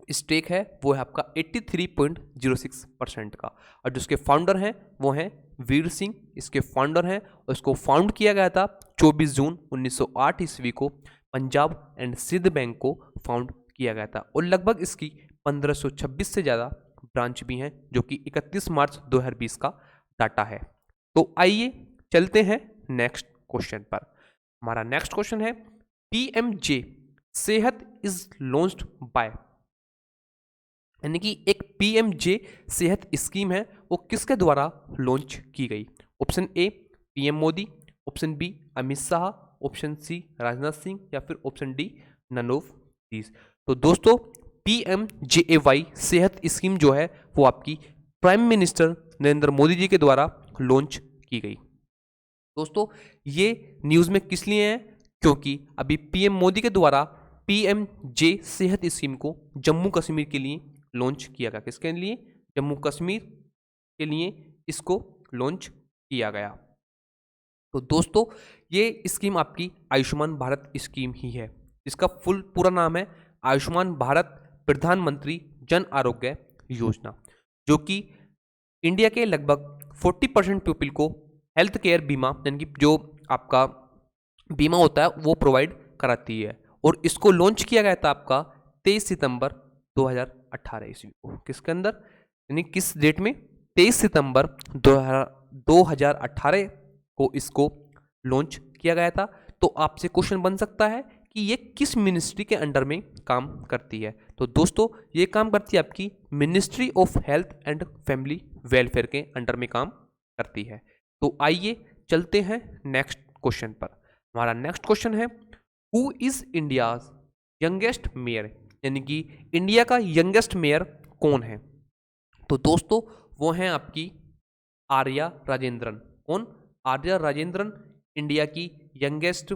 स्टेक है वो है आपका 83.06% का। और जो इसके फाउंडर हैं वो हैं वीर सिंह, इसके फाउंडर हैं और इसको फाउंड किया गया था 24 जून 1908 ईस्वी को पंजाब एंड सिंध बैंक को फाउंड किया गया था। और लगभग इसकी 1526 से ज़्यादा ब्रांच भी हैं जो कि 31 मार्च 2020 का डाटा है। तो आइए चलते हैं नेक्स्ट क्वेश्चन पर। हमारा नेक्स्ट क्वेश्चन है PMJ सेहत इज लॉन्च्ड बाय, यानी कि एक PMJ सेहत स्कीम है वो किसके द्वारा लॉन्च की गई। Option A PM Modi, option B Amit Shah, option C Rajnath Singh या फिर option D none of these. तो दोस्तों PMJAY सेहत स्कीम जो है वो आपकी प्राइम मिनिस्टर नरेंद्र मोदी जी के द्वारा लॉन्च की गई। दोस्तों ये न्यूज़ में किस लिए है, क्योंकि अभी पीएम मोदी के द्वारा पीएमजे सेहत स्कीम को जम्मू कश्मीर के लिए लॉन्च किया गया। किसके लिए? जम्मू कश्मीर के लिए इसको लॉन्च किया गया। तो दोस्तों ये स्कीम आपकी आयुष्मान भारत स्कीम ही है। इसका पूरा नाम है आयुष्मान भारत प्रधानमंत्री जन आरोग्य योजना, जो कि इंडिया के लगभग 40% पीपल को हेल्थ केयर बीमा यानी कि जो आपका बीमा होता है वो प्रोवाइड कराती है। और इसको लॉन्च किया गया था आपका 23 सितंबर 2018 ईस्वी को। किसके अंदर, यानी किस डेट में? 23 सितंबर 2018 को इसको लॉन्च किया गया था। तो आपसे क्वेश्चन बन सकता है कि ये किस मिनिस्ट्री के अंडर में काम करती है? तो दोस्तों ये काम करती है आपकी ministry of health and family welfare के अंडर में काम करती है। तो आइए चलते हैं नेक्स्ट क्वेश्चन पर। हमारा नेक्स्ट क्वेश्चन है, who is India's youngest mayor, यानी कि इंडिया का यंगेस्ट मेयर कौन है? तो दोस्तों वो हैं आपकी आर्या राजेंद्रन। कौन? आर्या राजेंद्रन इंडिया की यंगेस्ट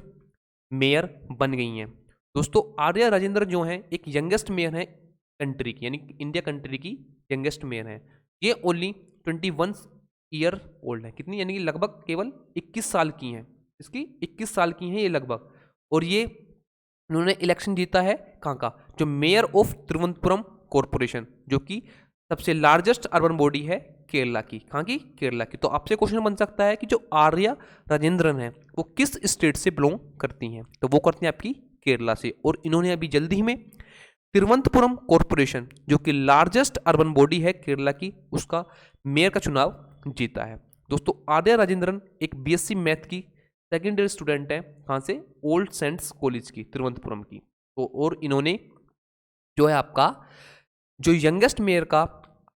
मेयर बन गई हैं। दोस्तों आर्या राजेंद्रन जो हैं एक यंगेस्ट मेयर हैं कंट्री की, यानी इंडिया कंट्री की यंगेस्ट मेयर हैं। ये ओनली 21 ईयर ओल्ड है। कितनी? यानी कि लगभग केवल 21 साल की हैं। इसकी 21 साल की हैं ये लगभग। और ये उन्होंने इलेक्शन जीता है कहाँ का? जो मेयर ऑफ तिरुवनंतपुरम कॉरपोरेशन, जो कि सबसे लार्जेस्ट अर्बन बॉडी है केरला की। कहाँ की? केरला की। तो आपसे क्वेश्चन बन सकता है कि जो आर्या राजेंद्रन है वो किस स्टेट से बिलोंग करती हैं? तो वो करती हैं आपकी केरला से। और इन्होंने अभी जल्दी ही में तिरुवनंतपुरम कॉरपोरेशन, जो कि लार्जेस्ट अर्बन बॉडी है केरला की, उसका मेयर का चुनाव जीता है। दोस्तों आर्या राजेंद्रन एक बीएससी मैथ की सेकेंड ईयर स्टूडेंट है। कहाँ से? ओल्ड सेंट्स कॉलेज की, तिरुवनंतपुरम की। तो और इन्होंने जो है आपका जो यंगेस्ट मेयर का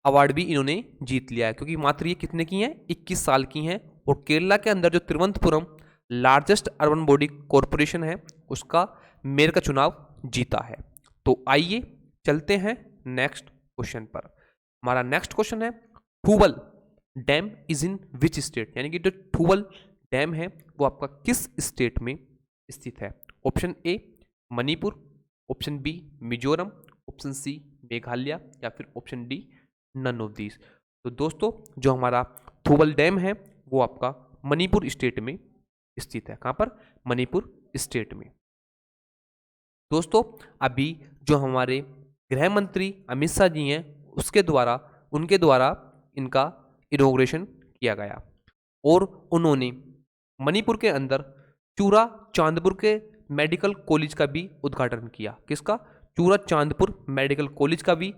अवार्ड भी इन्होंने जीत लिया है, क्योंकि मात्र ये कितने की हैं? 21 साल की हैं। और केरला के अंदर जो Thiruvananthapuram largest urban body corporation है उसका मेयर का चुनाव जीता है। तो आइए चलते हैं नेक्स्ट क्वेश्चन पर। हमारा नेक्स्ट क्वेश्चन है, Thoubal dam is in which state, यानी कि जो थूबल डैम है वो आपका किस स्टेट में स्थित है? Option A Manipur, option B Mizoram, option C Meghalaya, या फिर option D none of these. तो दोस्तों जो हमारा थूबल डैम है वो आपका मणिपुर स्टेट में स्थित है। कहाँ पर? मणिपुर स्टेट में। दोस्तों अभी जो हमारे गृह मंत्री अमित शाह जी हैं उनके द्वारा इनका इनॉग्रेशन किया गया। और उन्होंने मणिपुर के अंदर चूरा चांदपुर के मेडिकल कॉलेज का भी उद्घाटन किया। किसका? चूरा चांदपुर मेडिकल कॉलेज का भी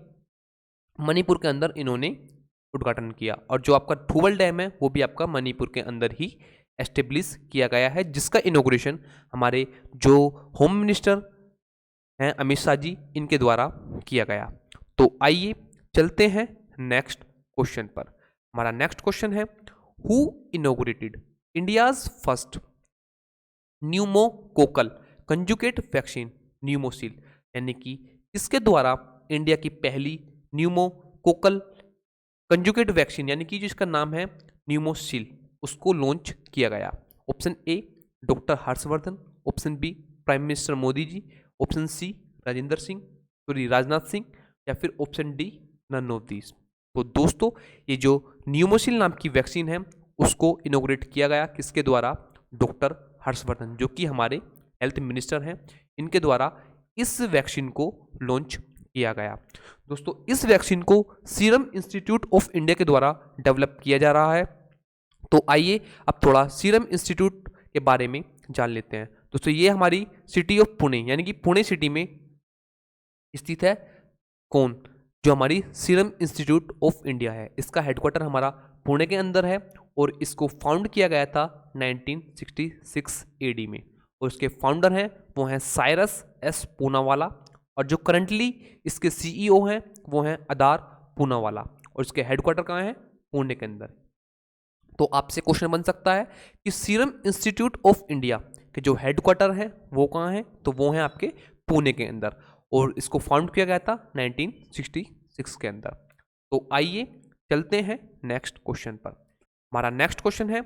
मणिपुर के अंदर इन्होंने उद्घाटन किया। और जो आपका थूबल डैम है वो भी आपका मणिपुर के अंदर ही एस्टेब्लिश किया गया है, जिसका इनॉग्रेशन हमारे जो होम मिनिस्टर हैं अमित शाह जी इनके द्वारा किया गया। तो आइए चलते हैं नेक्स्ट क्वेश्चन पर। हमारा नेक्स्ट क्वेश्चन है, who inaugurated India's first pneumococcal conjugate vaccine Pneumosil, यानी कि इसके द्वारा इंडिया की पहली न्यूमोकोकल कंजुगेट वैक्सीन यानी कि जिसका नाम है न्यूमोसिल उसको लॉन्च किया गया। Option A doctor Harshvardhan, option B prime minister Modi ji, option C Rajnath Singh, या फिर option D none of these. तो दोस्तों ये जो न्यूमोसिल नाम की वैक्सीन है उसको इनोग्रेट किया गया किसके द्वारा? डॉक्टर हर्षवर्धन, जो कि हमारे हेल्थ मिनिस्टर हैं, इनके द्वारा इस वैक्सीन को लॉन्च किया गया। दोस्तों इस वैक्सीन को सीरम इंस्टीट्यूट ऑफ इंडिया के द्वारा डेवलप किया जा रहा है। तो आइए अब थोड़ा सीरम इंस्टीट्यूट के बारे में जान लेते हैं। दोस्तों ये हमारी सिटी ऑफ पुणे यानी कि पुणे सिटी में स्थित है। कौन? जो हमारी सीरम इंस्टीट्यूट ऑफ इंडिया है, इसका हेडक्वार्टर हमारा पुणे के अंदर है और इसको फाउंड किया गया था 1966 एडी में। और इसके फाउंडर हैं वो हैं साइरस एस पूनावाला, और जो करंटली इसके सीईओ हैं वो हैं अदार पूनावाला, और इसके हेडक्वार्टर कहाँ है? पुणे के अंदर। तो आपसे क्वेश्चन बन सकता है कि सीरम इंस्टीट्यूट ऑफ इंडिया के जो हेडक्वार्टर है वो कहाँ है? तो वो है आपके पुणे के अंदर, और इसको फाउंड किया गया था 1966 के अंदर। तो आइए चलते हैं नेक्स्ट क्वेश्चन पर। हमारा नेक्स्ट क्वेश्चन है,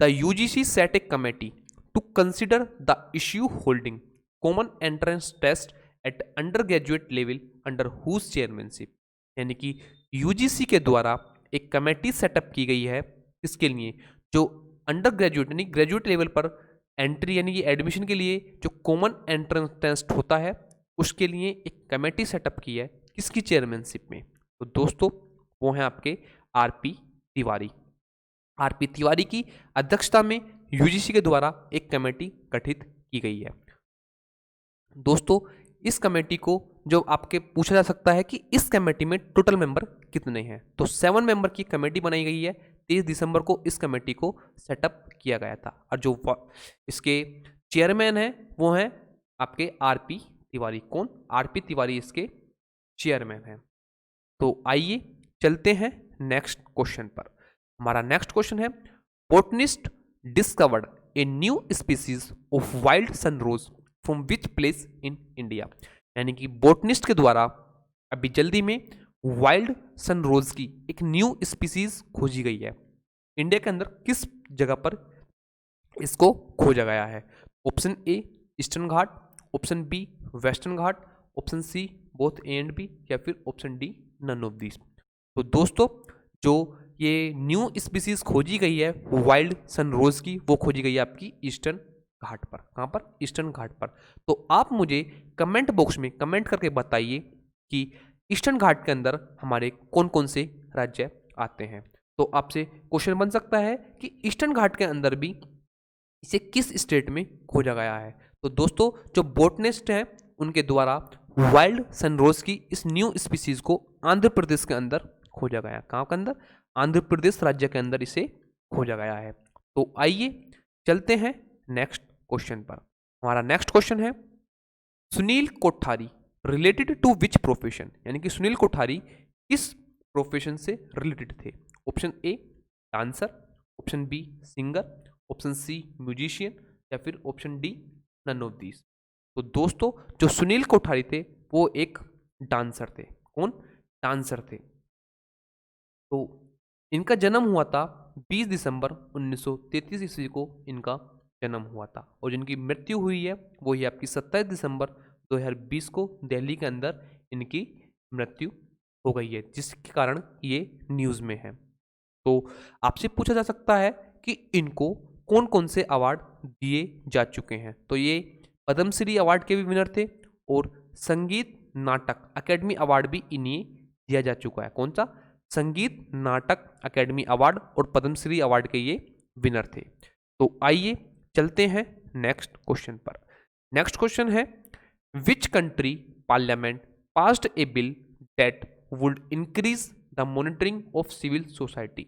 the UGC set a committee to consider the issue holding common entrance test at under graduate level under whose chairmanship. यानी कि यूजीसी के द्वारा एक कमेटी सेटअप की गई है, इसके लिए जो अंडर ग्रेजुएट यानी ग्रेजुएट लेवल पर एंट्री यानी कि एडमिशन के लिए जो कॉमन एंट्रेंस टेस्ट होता है उसके लिए एक कमेटी सेटअप की है, किसकी चेयरमैनशिप में? तो दोस्तों वो हैं आपके आरपी तिवारी। आरपी तिवारी की अध्यक्षता में यूजीसी के द्वारा एक कमेटी गठित की गई है। दोस्तों इस कमेटी को जो आपके पूछा जा सकता है कि इस कमेटी में टोटल मेंबर कितने हैं, तो 7 मेंबर की कमेटी बनाई गई है। 23 दिसंबर को इस कमेटी को सेटअप किया गया था और जो इसके चेयरमैन हैं वो हैं आपके आरपी तिवारी। कौन? आरपी तिवारी इसके चेयरमैन हैं। तो आइए चलते हैं नेक्स्ट क्वेश्चन पर। हमारा नेक्स्ट क्वेश्चन है, botanist discovered a new species of wild sunrose from which place in India. यानी कि बोटनिस्ट के द्वारा अभी जल्दी में वाइल्ड सनरोज की एक न्यू स्पीसीज खोजी गई है। इंडिया के अंदर किस जगह पर इसको खोजा गया है? Option A eastern Ghat, option B western Ghat, option C both A and B, या फिर option D none of this. तो दोस्तों जो ये न्यू स्पीसीज खोजी गई है वाइल्ड सनरोज की, वो खोजी गई है आपकी ईस्टर्न घाट पर। कहाँ पर? ईस्टर्न घाट पर। तो आप मुझे कमेंट बॉक्स में कमेंट करके बताइए कि ईस्टर्न घाट के अंदर हमारे कौन कौन से राज्य आते हैं। तो आपसे क्वेश्चन बन सकता है कि ईस्टर्न घाट के अंदर भी इसे किस स्टेट में खोजा गया है। तो दोस्तों जो बोटनिस्ट हैं उनके द्वारा वाइल्ड सनरोज की इस न्यू स्पीसीज को आंध्र प्रदेश के अंदर खोजा गया। कहाँ के अंदर? आंध्र प्रदेश राज्य के अंदर इसे खोजा गया है। तो आइए चलते हैं नेक्स्ट क्वेश्चन पर। हमारा नेक्स्ट क्वेश्चन है, Sunil Kothari related to which profession. यानी कि सुनील कोठारी किस प्रोफेशन से रिलेटेड थे? Option A dancer, option B singer, option C musician, या फिर option D none of these. तो दोस्तों जो सुनील कोठारी थे वो एक डांसर थे। कौन? डांसर थे। तो इनका जन्म हुआ था 20 दिसंबर 1933 ईस्वी को इनका जन्म हुआ था, और जिनकी मृत्यु हुई है वो ही आपकी 27 दिसंबर 2020 को दिल्ली के अंदर इनकी मृत्यु हो गई है, जिसके कारण ये न्यूज़ में है। तो आपसे पूछा जा सकता है कि इनको कौन कौन से अवार्ड दिए जा चुके हैं। तो ये पद्मश्री अवार्ड के भी विनर थे और संगीत नाटक अकेडमी अवार्ड भी इन्हें दिया जा चुका है। कौन सा? संगीत नाटक अकेडमी अवार्ड और पद्मश्री अवार्ड के ये विनर थे। तो आइए चलते हैं नेक्स्ट क्वेश्चन पर। नेक्स्ट क्वेश्चन है, which country parliament passed a bill that would increase the monitoring of civil society.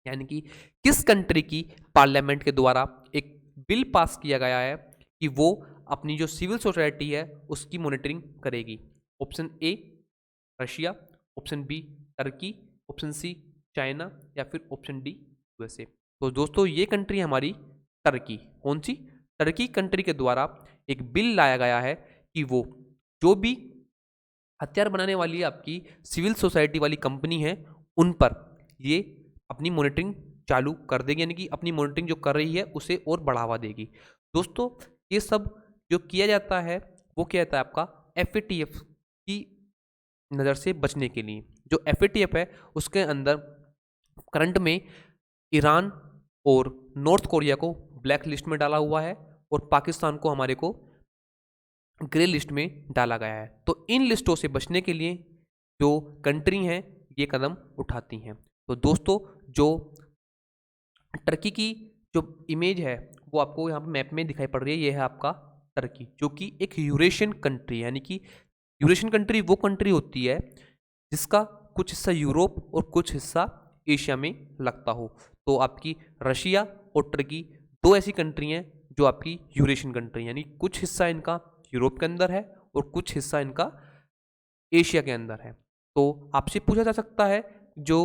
यानी कि किस कंट्री की पार्लियामेंट के द्वारा एक बिल पास किया गया है कि वो अपनी जो सिविल सोसाइटी है उसकी मॉनिटरिंग करेगी। Option A Russia, option B Turkey, option C China, या फिर ऑप्शन डी यूएसए। तो दोस्तों ये कंट्री हमारी टर्की। कौन सी? टर्की कंट्री के द्वारा एक बिल लाया गया है कि वो जो भी हथियार बनाने वाली आपकी सिविल सोसाइटी वाली कंपनी है उन पर ये अपनी मॉनिटरिंग चालू कर देगी, यानी कि अपनी मॉनिटरिंग जो कर रही है उसे और बढ़ावा देगी। दोस्तों ये सब जो किया जाता है वो क्या होता है आपका FATF की नज़र से बचने के लिए। जो FATF है उसके अंदर करंट में ईरान और नॉर्थ कोरिया को ब्लैक लिस्ट में डाला हुआ है और पाकिस्तान को हमारे को ग्रे लिस्ट में डाला गया है। तो इन लिस्टों से बचने के लिए जो कंट्री हैं ये कदम उठाती हैं। तो दोस्तों जो टर्की की जो इमेज है वो आपको यहाँ पे मैप में दिखाई पड़ रही है, ये है आपका टर्की, जो कि एक यूरेशियन कंट्री, यानी कि यूरेशियन कंट्री वो कंट्री होती है जिसका कुछ हिस्सा यूरोप और कुछ हिस्सा एशिया में लगता हो। तो आपकी रशिया और टर्की दो ऐसी कंट्री हैं जो आपकी यूरेशियन कंट्री, यानी कुछ हिस्सा इनका यूरोप के अंदर है और कुछ हिस्सा इनका एशिया के अंदर है। तो आपसे पूछा जा सकता है जो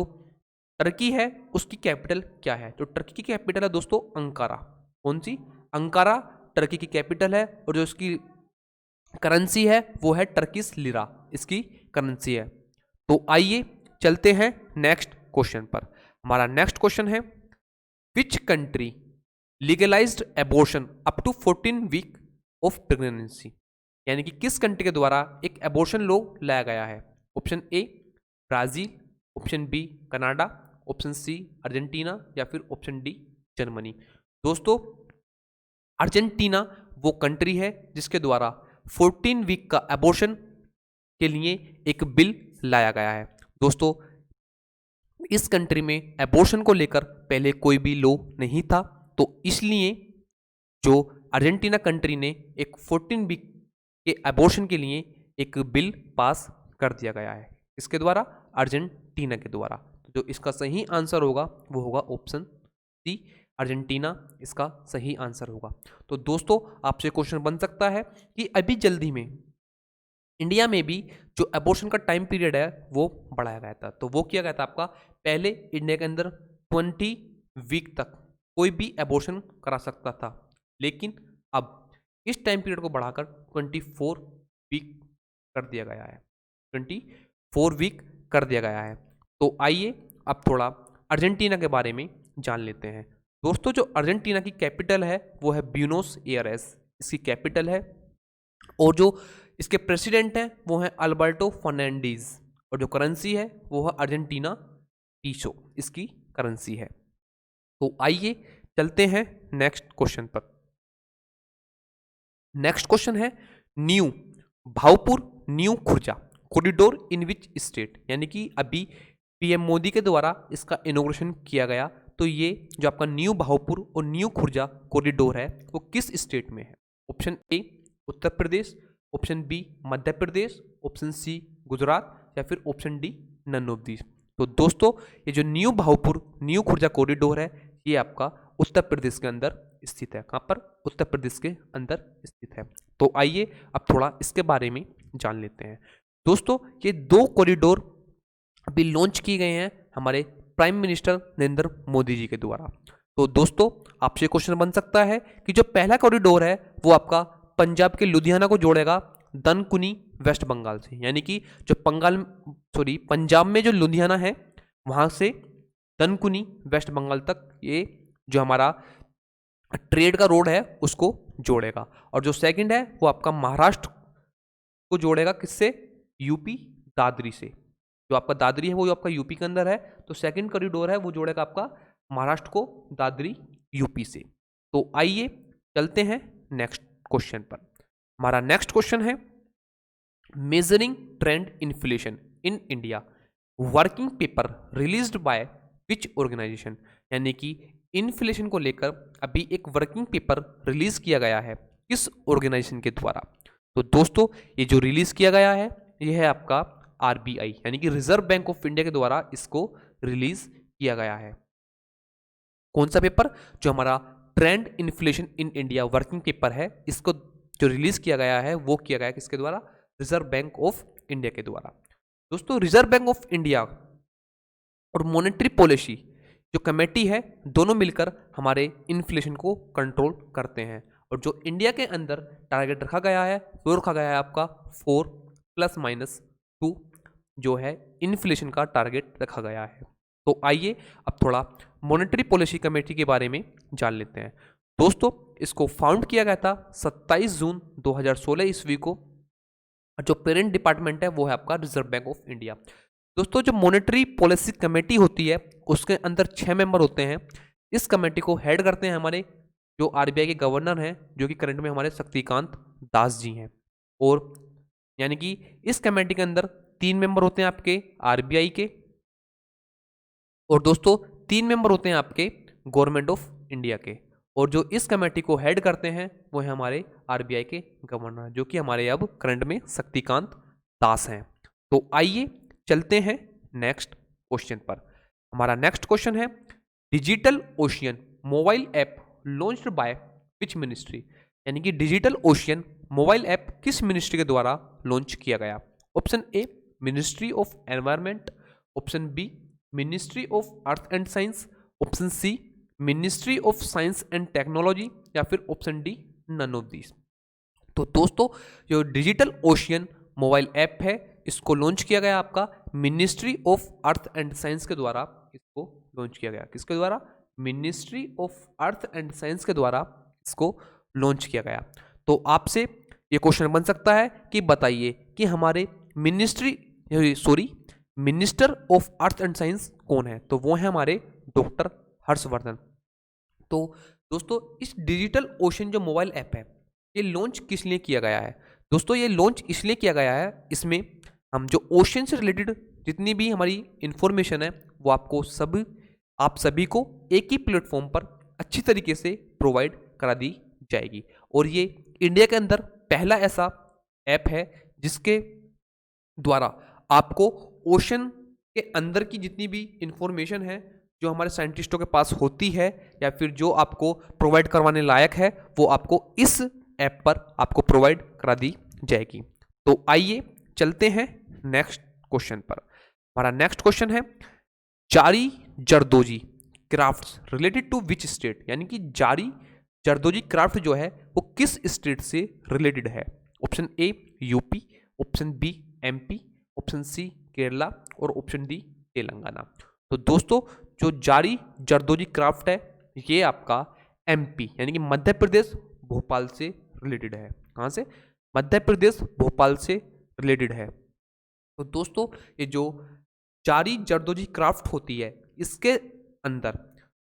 टर्की है उसकी कैपिटल क्या है। तो टर्की की कैपिटल है दोस्तों अंकारा। कौन सी? अंकारा टर्की की कैपिटल है, और जो इसकी करेंसी है वो है टर्किश लिरा, इसकी करेंसी है। तो आइए चलते हैं नेक्स्ट क्वेश्चन पर। हमारा नेक्स्ट क्वेश्चन है, which country legalized abortion up to 14 week of pregnancy, यानी कि किस कंट्री के द्वारा एक एबॉर्शन लॉ लाया गया है। Option A Brazil, option B Canada, option C Argentina या फिर ऑप्शन डी जर्मनी। दोस्तों अर्जेंटीना वो कंट्री है जिसके द्वारा 14 वीक का एबॉर्शन के लिए एक बिल लाया गया है। दोस्तों इस कंट्री में एबॉर्शन को लेकर पहले कोई भी लॉ नहीं था, तो इसलिए जो अर्जेंटीना कंट्री ने एक 14 वीक के एबॉर्शन के लिए एक बिल पास कर दिया गया है। इसके द्वारा अर्जेंटीना के द्वारा। तो जो इसका सही आंसर होगा वो होगा ऑप्शन सी, अर्जेंटीना इसका सही आंसर होगा। तो दोस्तों आपसे क्वेश्चन बन सकता है कि अभी जल्दी में इंडिया में भी जो एबॉर्शन का टाइम पीरियड है वो बढ़ाया गया था। तो वो किया गया था आपका, पहले इंडिया के अंदर 20 वीक तक कोई भी एबॉर्शन करा सकता था, लेकिन अब इस टाइम पीरियड को बढ़ाकर 24 वीक कर दिया गया है। 24 वीक कर दिया गया है। तो आइए अब थोड़ा अर्जेंटीना के बारे में जान लेते हैं। दोस्तों जो अर्जेंटीना की कैपिटल है वो है ब्यूनोस एयरेस, इसकी कैपिटल है। और जो इसके प्रेसिडेंट हैं वो हैं अल्बर्टो फर्नांडीज, और जो करेंसी है वो है अर्जेंटीना पीसो, इसकी करेंसी है। तो आइए चलते हैं नेक्स्ट क्वेश्चन पर। नेक्स्ट क्वेश्चन है, new Bhaupur new Khurja corridor in which state, यानी कि अभी पीएम मोदी के द्वारा इसका इनॉग्रेशन किया गया। तो ये जो आपका न्यू भावपुर और न्यू खुर्जा कॉरिडोर है वो किस स्टेट में है। Option A Uttar Pradesh, option B Madhya Pradesh, option C Gujarat या फिर option D none of these. तो दोस्तों ये जो new Bhaupur new Khurja corridor है ये आपका उत्तर प्रदेश के अंदर स्थित है। कहाँ पर? उत्तर प्रदेश के अंदर स्थित है। तो आइए अब थोड़ा इसके बारे में जान लेते हैं। दोस्तों ये दो कॉरिडोर अभी लॉन्च किए गए हैं हमारे प्राइम मिनिस्टर नरेंद्र मोदी जी के द्वारा। तो दोस्तों आपसे क्वेश्चन बन सकता है कि जो पहला कॉरिडोर है वो आपका पंजाब के लुधियाना को जोड़ेगा दनकुनी वेस्ट बंगाल से, यानी कि जो पंजाब में जो लुधियाना है वहां से दनकुनी वेस्ट बंगाल तक ये जो हमारा ट्रेड का रोड है उसको जोड़ेगा। और जो सेकंड है वो आपका महाराष्ट्र को जोड़ेगा किससे? यूपी दादरी से। जो आपका दादरी है वो आपका यूपी के अंदर है, तो सेकंड कॉरिडोर है वो जोड़ेगा आपका महाराष्ट्र को दादरी यूपी से। तो आइए चलते हैं नेक्स्ट क्वेश्चन पर। हमारा नेक्स्ट क्वेश्चन है, measuring trend inflation in India working paper released by which organisation, यानी कि इन्फ्लेशन को लेकर अभी एक वर्किंग पेपर रिलीज किया गया है किस ऑर्गेनाइजेशन के द्वारा। तो दोस्तों ये जो रिलीज किया गया है ये है आपका आरबीआई, यानी कि रिजर्व बैंक ऑफ इंडिया के द्वारा इसको रिलीज किया गया है। कौन सा पेपर? जो हमारा trend inflation in India working paper है, इसको जो रिलीज किया गया है वो किया गया है किसके द्वारा? रिजर्व बैंक ऑफ इंडिया के द्वारा। दोस्तों रिजर्व बैंक ऑफ इंडिया और मॉनेटरी पॉलिसी जो कमेटी है दोनों मिलकर हमारे इन्फ्लेशन को कंट्रोल करते हैं। और जो इंडिया के अंदर टारगेट रखा गया है वो रखा गया है आपका 4+-2 जो है इन्फ्लेशन का टारगेट रखा गया है। तो आइए अब थोड़ा मॉनेटरी पॉलिसी कमेटी के बारे में जान लेते हैं। दोस्तों इसको फाउंड किया गया था 27 जून 2016 ईस्वी को। जो पेरेंट डिपार्टमेंट है वो है आपका रिजर्व बैंक ऑफ इंडिया। दोस्तों जो मॉनेटरी पॉलिसी कमेटी होती है उसके अंदर 6 मेंबर होते हैं। इस कमेटी को हेड करते हैं हमारे जो आरबीआई के गवर्नर हैं, जो कि करंट में हमारे शक्तिकांत दास जी हैं। और यानी कि इस कमेटी के अंदर 3 मेंबर होते हैं आपके आरबीआई के, और दोस्तों 3 मेंबर होते हैं आपके गवर्नमेंट ऑफ इंडिया के। और जो इस कमेटी को हेड करते हैं वो है हमारे आरबीआई के गवर्नर, जो कि हमारे अब करंट में शक्तिकांत दास हैं। तो आइए चलते हैं नेक्स्ट क्वेश्चन पर। हमारा नेक्स्ट क्वेश्चन है, digital ocean mobile app launched by which ministry, यानी कि डिजिटल ओशियन मोबाइल ऐप किस मिनिस्ट्री के द्वारा लॉन्च किया गया। Option A ministry of environment, option B ministry of earth and science, option C ministry of science and technology या फिर option D none of these. तो दोस्तों जो डिजिटल ओशियन मोबाइल ऐप है इसको लॉन्च किया गया आपका ministry of earth and science के द्वारा इसको लॉन्च किया गया। किसके द्वारा? Ministry of earth and science के द्वारा इसको लॉन्च किया गया। तो आपसे ये क्वेश्चन बन सकता है कि बताइए कि हमारे minister of earth and science कौन है? तो वो है हमारे डॉक्टर हर्षवर्धन। तो दोस्तों इस डिजिटल ओशन जो मोबाइल ऐप है, ये लॉन्च किस लिए किया गया है? दोस्तों ये लॉन्च इसलिए किया गया है, इसमें हम जो ओशन से रिलेटेड जितनी भी हमारी इंफॉर्मेशन है वो आप सभी को एक ही प्लेटफॉर्म पर अच्छी तरीके से प्रोवाइड करा दी जाएगी। और ये इंडिया के अंदर पहला ऐसा ऐप है जिसके द्वारा आपको ओशन के अंदर की जितनी भी इंफॉर्मेशन है जो हमारे साइंटिस्टों के पास होती है या फिर जो आपको प्रोवाइड करवाने लायक है, वो आपको इस ऐप पर आपको प्रोवाइड करा दी जाएगी। तो आइए चलते हैं नेक्स्ट क्वेश्चन पर। हमारा नेक्स्ट क्वेश्चन है zari zardozi crafts related to which state? यानी कि जारी जरदोजी क्राफ्ट जो है वो किस स्टेट से रिलेटेड है? Option A UP, option B MP, option C Kerala और ऑप्शन डी तेलंगाना। तो दोस्तों जो जारी जरदोजी क्राफ्ट है ये आपका एमपी यानी कि मध्य प्रदेश भोपाल से रिलेटेड है। कहाँ से? मध्य प्रदेश भोपाल से रिलेटेड है। तो दोस्तों ये जो जारी जरदोजी क्राफ्ट होती है इसके अंदर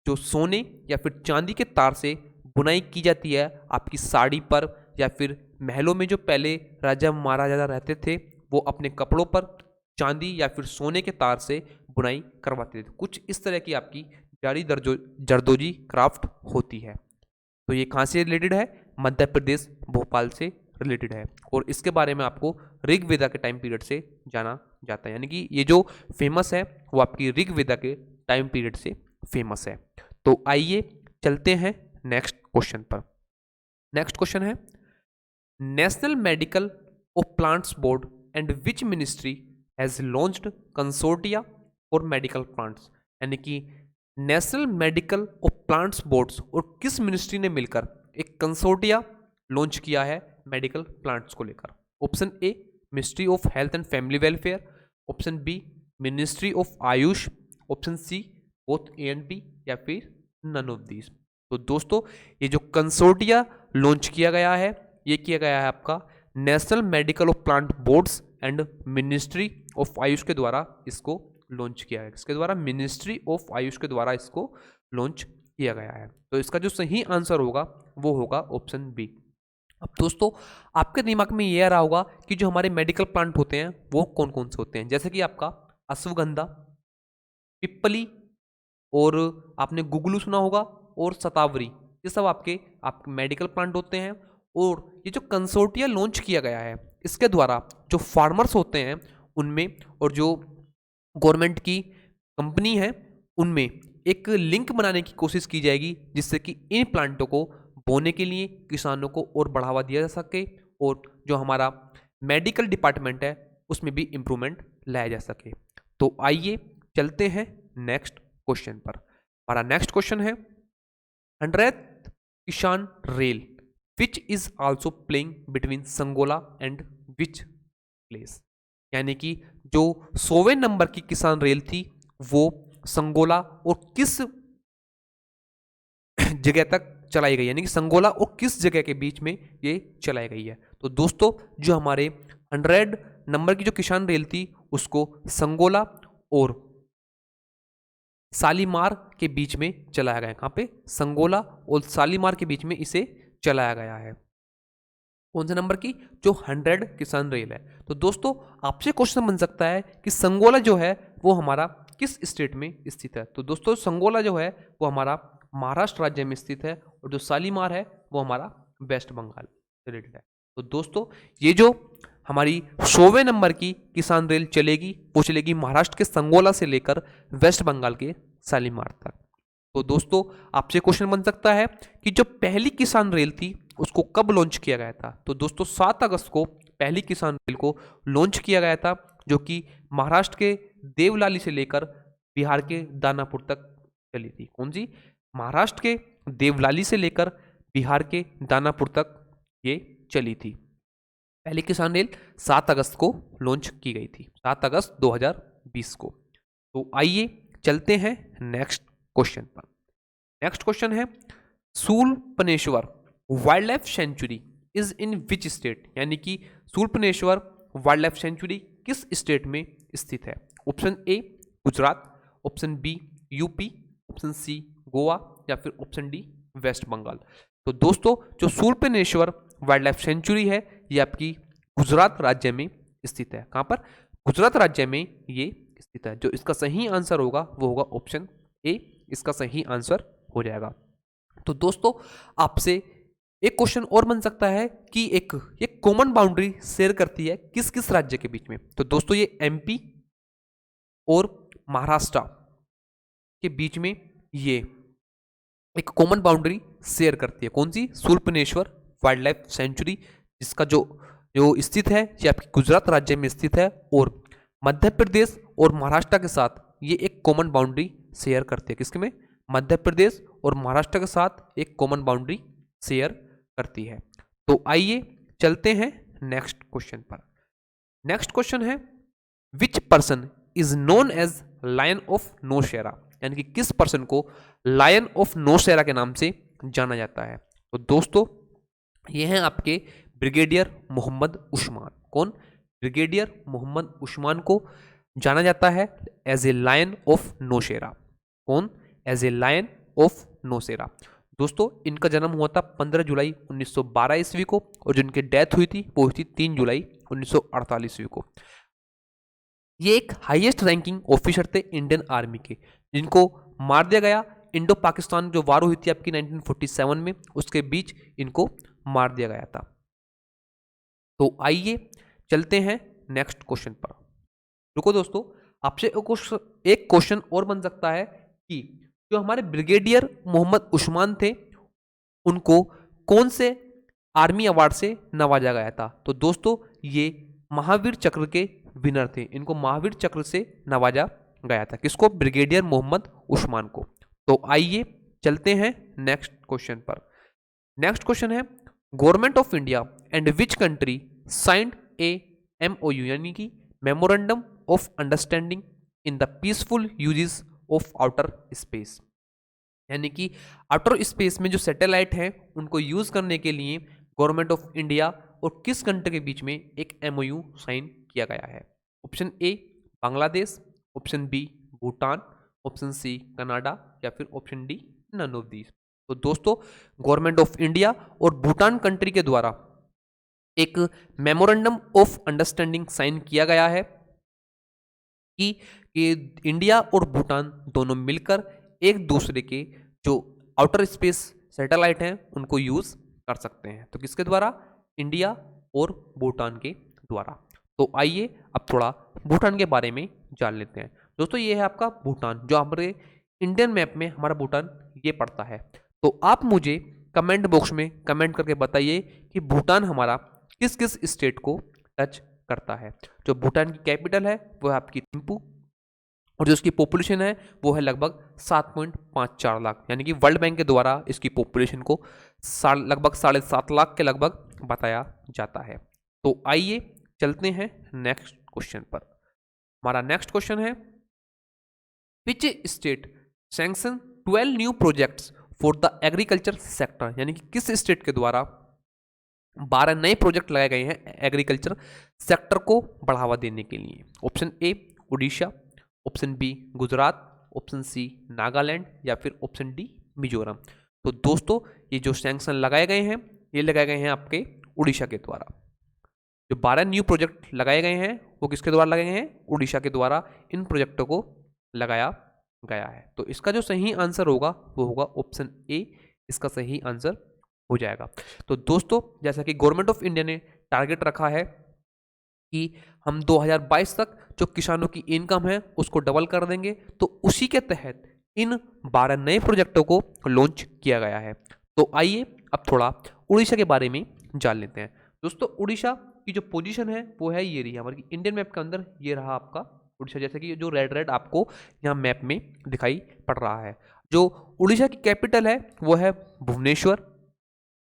जो सोने या फिर चांदी के तार से बुनाई की जाती है आपकी साड़ी पर, या फिर महलों में जो पहले राजा महाराजा रहते थे वो अपने कपड़ों पर चांदी या फिर सोने के तार से बुनाई करवाते थे। कुछ इस तरह की आपकी जारी जरदोजी क्राफ्ट होती है। तो ये कहाँ से रिलेटेड है? मध्य प्रदेश भोपाल से रिलेटेड है। और इसके बारे में आपको ऋग्वेदा के टाइम पीरियड से जाना जाता है, यानी कि ये जो फेमस है वो आपकी ऋग्वेदा के टाइम पीरियड से फेमस है। तो आइए चलते हैं नेक्स्ट क्वेश्चन पर। नेक्स्ट क्वेश्चन है national medical of plants board and which ministry has launched consortia for medical plants? यानी कि national medical of plants boards और किस मिनिस्ट्री ने मिलकर एक कंसोर्टिया लॉन्च किया है मेडिकल प्लांट्स को लेकर? Option A ministry of health and family welfare, option B ministry of AYUSH, option C both A and B, या फिर नन ऑफ दीज। तो दोस्तों ये जो कंसोर्टिया लॉन्च किया गया है ये किया गया है आपका national medical of plant boards and ministry of Ayush के द्वारा इसको लॉन्च किया है। इसके द्वारा मिनिस्ट्री ऑफ आयुष के द्वारा इसको लॉन्च किया गया है। तो इसका जो सही आंसर होगा वो होगा ऑप्शन बी। अब दोस्तों आपके दिमाग में ये आ रहा होगा कि जो हमारे मेडिकल प्लांट होते हैं वो कौन कौन से होते हैं, जैसे कि आपका अश्वगंधा, पिप्पली, और आपने गुगलू सुना होगा, और शतावरी, ये सब आपके मेडिकल प्लांट होते हैं। और ये जो कंसोर्टिया लॉन्च किया गया है इसके द्वारा जो फार्मर्स होते हैं उनमें और जो गवर्नमेंट की कंपनी है उनमें एक लिंक बनाने की कोशिश की जाएगी जिससे कि इन प्लांटों को बोने के लिए किसानों को और बढ़ावा दिया जा सके और जो हमारा मेडिकल डिपार्टमेंट है उसमें भी इम्प्रूवमेंट लाया जा सके। तो आइए चलते हैं नेक्स्ट क्वेश्चन पर। हमारा नेक्स्ट क्वेश्चन है 100th किसान rail which is also playing between Sangola and which place? यानी कि जो 100वें नंबर की किसान रेल थी वो संगोला और किस जगह तक चलाई गई, यानी कि संगोला और किस जगह के बीच में ये चलाई गई है? तो दोस्तों जो हमारे 100 नंबर की जो किसान रेल थी उसको संगोला और शालीमार के बीच में चलाया गया है। कहाँ पे? संगोला और शालीमार के बीच में इसे चलाया गया है। कौन से नंबर की? जो 100 किसान रेल है। तो दोस्तों आपसे क्वेश्चन बन सकता है कि संगोला जो है वो हमारा किस स्टेट में स्थित है? तो दोस्तों संगोला जो है वो हमारा महाराष्ट्र राज्य में स्थित है और जो शालीमार है वो हमारा वेस्ट बंगाल से रिलेटेड है। तो दोस्तों ये जो हमारी 100वें नंबर की किसान रेल चलेगी वो चलेगी महाराष्ट्र के संगोला से लेकर वेस्ट बंगाल के शालीमार तक। तो दोस्तों आपसे क्वेश्चन बन सकता है कि जो पहली किसान रेल थी उसको कब लॉन्च किया गया था? तो दोस्तों 7 अगस्त को पहली किसान रेल को लॉन्च किया गया था जो कि महाराष्ट्र के देवलाली से लेकर बिहार के दानापुर तक चली थी। कौन सी? महाराष्ट्र के देवलाली से लेकर बिहार के दानापुर तक ये चली थी। पहली किसान रेल 7 अगस्त को लॉन्च की गई थी, 7 अगस्त 2020 को। तो आइए चलते हैं नेक्स्ट क्वेश्चन पर। नेक्स्ट क्वेश्चन है Shoolpaneshwar wildlife sanctuary is in which state, यानी कि शूलपनेश्वर वाइल्ड लाइफ सेंचुरी किस स्टेट में स्थित है। Option A Gujarat, option B UP, option C Goa या फिर ऑप्शन डी वेस्ट बंगाल। तो दोस्तों जो शूलपनेश्वर वाइल्ड लाइफ सेंचुरी है ये आपकी गुजरात राज्य में स्थित है। कहाँ पर? गुजरात राज्य में ये स्थित है। जो इसका सही आंसर होगा वो होगा ऑप्शन ए, इसका सही आंसर हो जाएगा। तो दोस्तों आपसे एक क्वेश्चन और बन सकता है कि ये कॉमन बाउंड्री शेयर करती है किस किस राज्य के बीच में। तो दोस्तों ये एमपी और महाराष्ट्र के बीच में ये एक कॉमन बाउंड्री शेयर करती है। कौन सी? शूलपनेश्वर वाइल्ड लाइफ सेंचुरी, जिसका जो स्थित है ये आपकी गुजरात राज्य में स्थित है और मध्य प्रदेश और महाराष्ट्र के साथ ये एक कॉमन बाउंड्री शेयर करती है। किसके में? मध्य प्रदेश और महाराष्ट्र के साथ एक कॉमन बाउंड्री शेयर करती है। तो आइए चलते हैं नेक्स्ट क्वेश्चन पर। नेक्स्ट क्वेश्चन है which person is known as lion of Nowshera, यानी कि किस पर्सन को लायन ऑफ नौशेरा के नाम से जाना जाता है। तो दोस्तों ये हैं आपके ब्रिगेडियर मोहम्मद उस्मान। कौन? ब्रिगेडियर मोहम्मद उस्मान को जाना जाता है as a lion of Naushera. कौन? As a lion of Naushera. दोस्तों इनका जन्म हुआ था 15 जुलाई 1912 ईस्वी को और जो इनकी डेथ हुई थी वो हुई थी 3 जुलाई 1948 ईस्वी को। ये एक हाईएस्ट रैंकिंग ऑफिसर थे इंडियन आर्मी के, जिनको मार दिया गया इंडो पाकिस्तान जो वार हुई थी आपकी 1947 में, उसके बीच इनको मार दिया गया था। तो आइए चलते हैं नेक्स्ट क्वेश्चन पर। रुको दोस्तों, आपसे एक क्वेश्चन और बन सकता है कि जो हमारे ब्रिगेडियर मोहम्मद उस्मान थे उनको कौन से आर्मी अवार्ड से नवाजा गया था। तो दोस्तों ये महावीर चक्र के विनर थे, इनको महावीर चक्र से नवाजा गया था। किसको? ब्रिगेडियर मोहम्मद उस्मान को। तो आइए चलते हैं नेक्स्ट क्वेश्चन पर। नेक्स्ट क्वेश्चन है government of India and which country signed A MOU, यानी कि memorandum of understanding in the peaceful uses of outer space, यानी कि आउटर स्पेस में जो सैटेलाइट हैं उनको यूज करने के लिए गवर्नमेंट ऑफ इंडिया और किस कंट्री के बीच में एक MOU साइन किया गया है। Option A Bangladesh, option B Bhutan, option C Canada या फिर option D none of these. तो दोस्तों गवर्नमेंट ऑफ इंडिया और भूटान कंट्री के द्वारा एक मेमोरेंडम ऑफ अंडरस्टैंडिंग साइन किया गया है कि इंडिया और भूटान दोनों मिलकर एक दूसरे के जो आउटर स्पेस सैटेलाइट हैं उनको यूज कर सकते हैं। तो किसके द्वारा? इंडिया और भूटान के द्वारा। तो आइए अब थोड़ा भूटान के बारे में जान लेते हैं। दोस्तों ये है आपका भूटान, जो हमारे इंडियन मैप में हमारा भूटान ये पड़ता है। तो आप मुझे कमेंट बॉक्स में कमेंट करके बताइए कि भूटान हमारा किस किस स्टेट को टच करता है। जो भूटान की कैपिटल है वो है आपकी थिम्पू और जो इसकी पॉपुलेशन है वो है लगभग 7.54 लाख, यानी कि वर्ल्ड बैंक के द्वारा इसकी पॉपुलेशन को लगभग 7.5 लाख के लगभग बताया जाता है। तो आइए चलते हैं नेक्स्ट क्वेश्चन पर। हमारा नेक्स्ट क्वेश्चन है which state sanction 12 new projects for the agriculture sector, यानी कि किस स्टेट के द्वारा 12 नए प्रोजेक्ट लगाए गए हैं एग्रीकल्चर सेक्टर को बढ़ावा देने के लिए। Option A Orissa, option B Gujarat, option C Nagaland या फिर ऑप्शन डी मिजोरम। तो दोस्तों ये जो सैंक्शन लगाए गए हैं ये लगाए गए हैं आपके उड़ीसा के द्वारा। जो 12 न्यू प्रोजेक्ट लगाए गए हैं वो किसके द्वारा लगाए गए हैं? उड़ीसा के द्वारा इन प्रोजेक्टों को लगाया गया है। तो इसका जो सही आंसर होगा वो होगा ऑप्शन ए, इसका सही आंसर हो जाएगा। तो दोस्तों जैसा कि गवर्नमेंट ऑफ इंडिया ने टारगेट रखा है कि हम 2022 तक जो किसानों की इनकम है उसको डबल कर देंगे, तो उसी के तहत इन 12 नए प्रोजेक्टों को लॉन्च किया गया है। तो आइए अब थोड़ा उड़ीसा के बारे में जान लेते हैं। दोस्तों उड़ीसा की जो पोजीशन है वो है ये रही हमारी इंडियन मैप के अंदर, ये रहा आपका उड़ीसा, जैसे कि जो रेड रेड आपको यहाँ मैप में दिखाई पड़ रहा है। जो उड़ीसा की कैपिटल है वो है भुवनेश्वर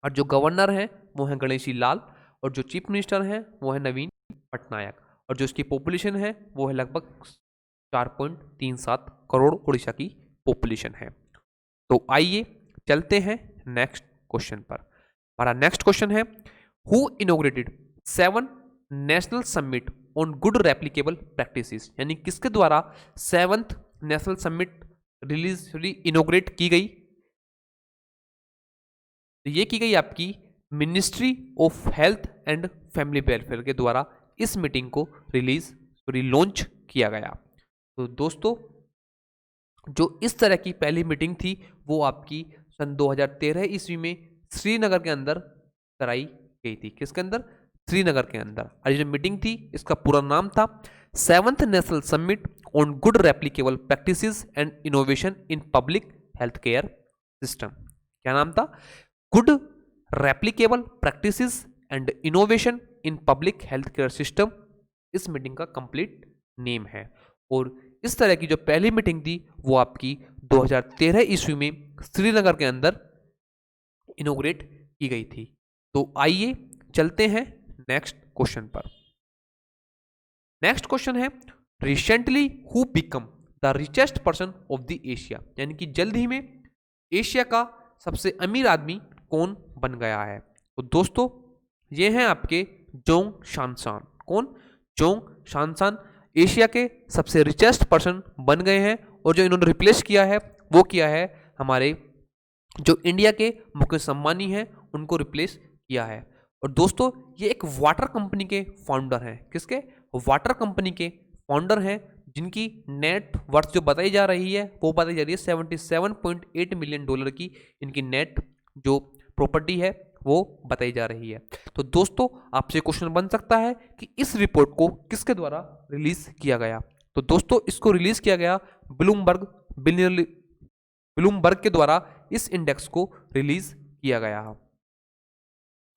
और जो गवर्नर हैं वो हैं गणेशी लाल और जो चीफ मिनिस्टर हैं वो है नवीन पटनायक और जो इसकी पॉपुलेशन है वो है लगभग 4.37 करोड़ उड़ीसा की पॉपुलेशन है। तो आइए चलते हैं नेक्स्ट क्वेश्चन पर। हमारा नेक्स्ट क्वेश्चन है, who inaugurated 7 national summit on good replicable practices, यानी किसके द्वारा 7th नेशनल समिट इनोग्रेट की गई। तो ये की गई आपकी ministry of health and family welfare के द्वारा इस मीटिंग को लॉन्च किया गया। तो दोस्तों जो इस तरह की पहली मीटिंग थी वो आपकी सन 2013 ईस्वी में श्रीनगर के अंदर कराई गई थी। किसके अंदर? श्रीनगर के अंदर। और ये जो मीटिंग थी इसका पूरा नाम था 7th national summit on good replicable practices and innovation in public health care system. क्या नाम था? Good replicable practices and innovation in public health care system इस मीटिंग का कंप्लीट नेम है। और इस तरह की जो पहली मीटिंग थी वो आपकी 2013 ईस्वी में श्रीनगर के अंदर इनोग्रेट की गई थी। तो आइए चलते हैं नेक्स्ट क्वेश्चन पर। नेक्स्ट क्वेश्चन है, recently who become the richest person of the Asia, यानी कि जल्द ही में एशिया का सबसे अमीर आदमी कौन बन गया है। तो दोस्तों ये हैं आपके जोंग शानसान। कौन? जोंग शानसान एशिया के सबसे रिचेस्ट पर्सन बन गए हैं। और जो इन्होंने रिप्लेस किया है वो किया है हमारे जो इंडिया के मुकेश अंबानी हैं उनको रिप्लेस किया है। और दोस्तों ये एक वाटर कंपनी के फाउंडर हैं। किसके? वाटर कंपनी के फाउंडर हैं, जिनकी नेट वर्थ जो बताई जा रही है वो बताई जा रही है 77.8 मिलियन डॉलर की इनकी नेट जो प्रॉपर्टी है वो बताई जा रही है। तो दोस्तों आपसे क्वेश्चन बन सकता है कि इस रिपोर्ट को किसके द्वारा रिलीज किया गया। तो दोस्तों इसको रिलीज किया गया ब्लूमबर्ग के द्वारा इस इंडेक्स को रिलीज किया गया।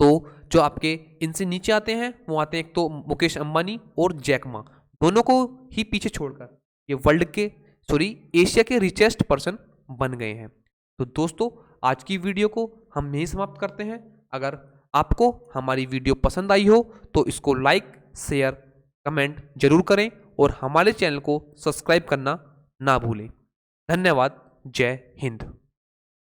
तो जो आपके इनसे नीचे आते हैं वो आते हैं एक तो मुकेश अंबानी और जैक मा, दोनों को ही पीछे छोड़कर ये एशिया के रिचेस्ट पर्सन बन गए हैं। तो दोस्तों आज की वीडियो को हम यहीं समाप्त करते हैं। अगर आपको हमारी वीडियो पसंद आई हो तो इसको लाइक, शेयर, कमेंट जरूर करें और हमारे चैनल को सब्सक्राइब करना ना भूलें। धन्यवाद। जय हिंद।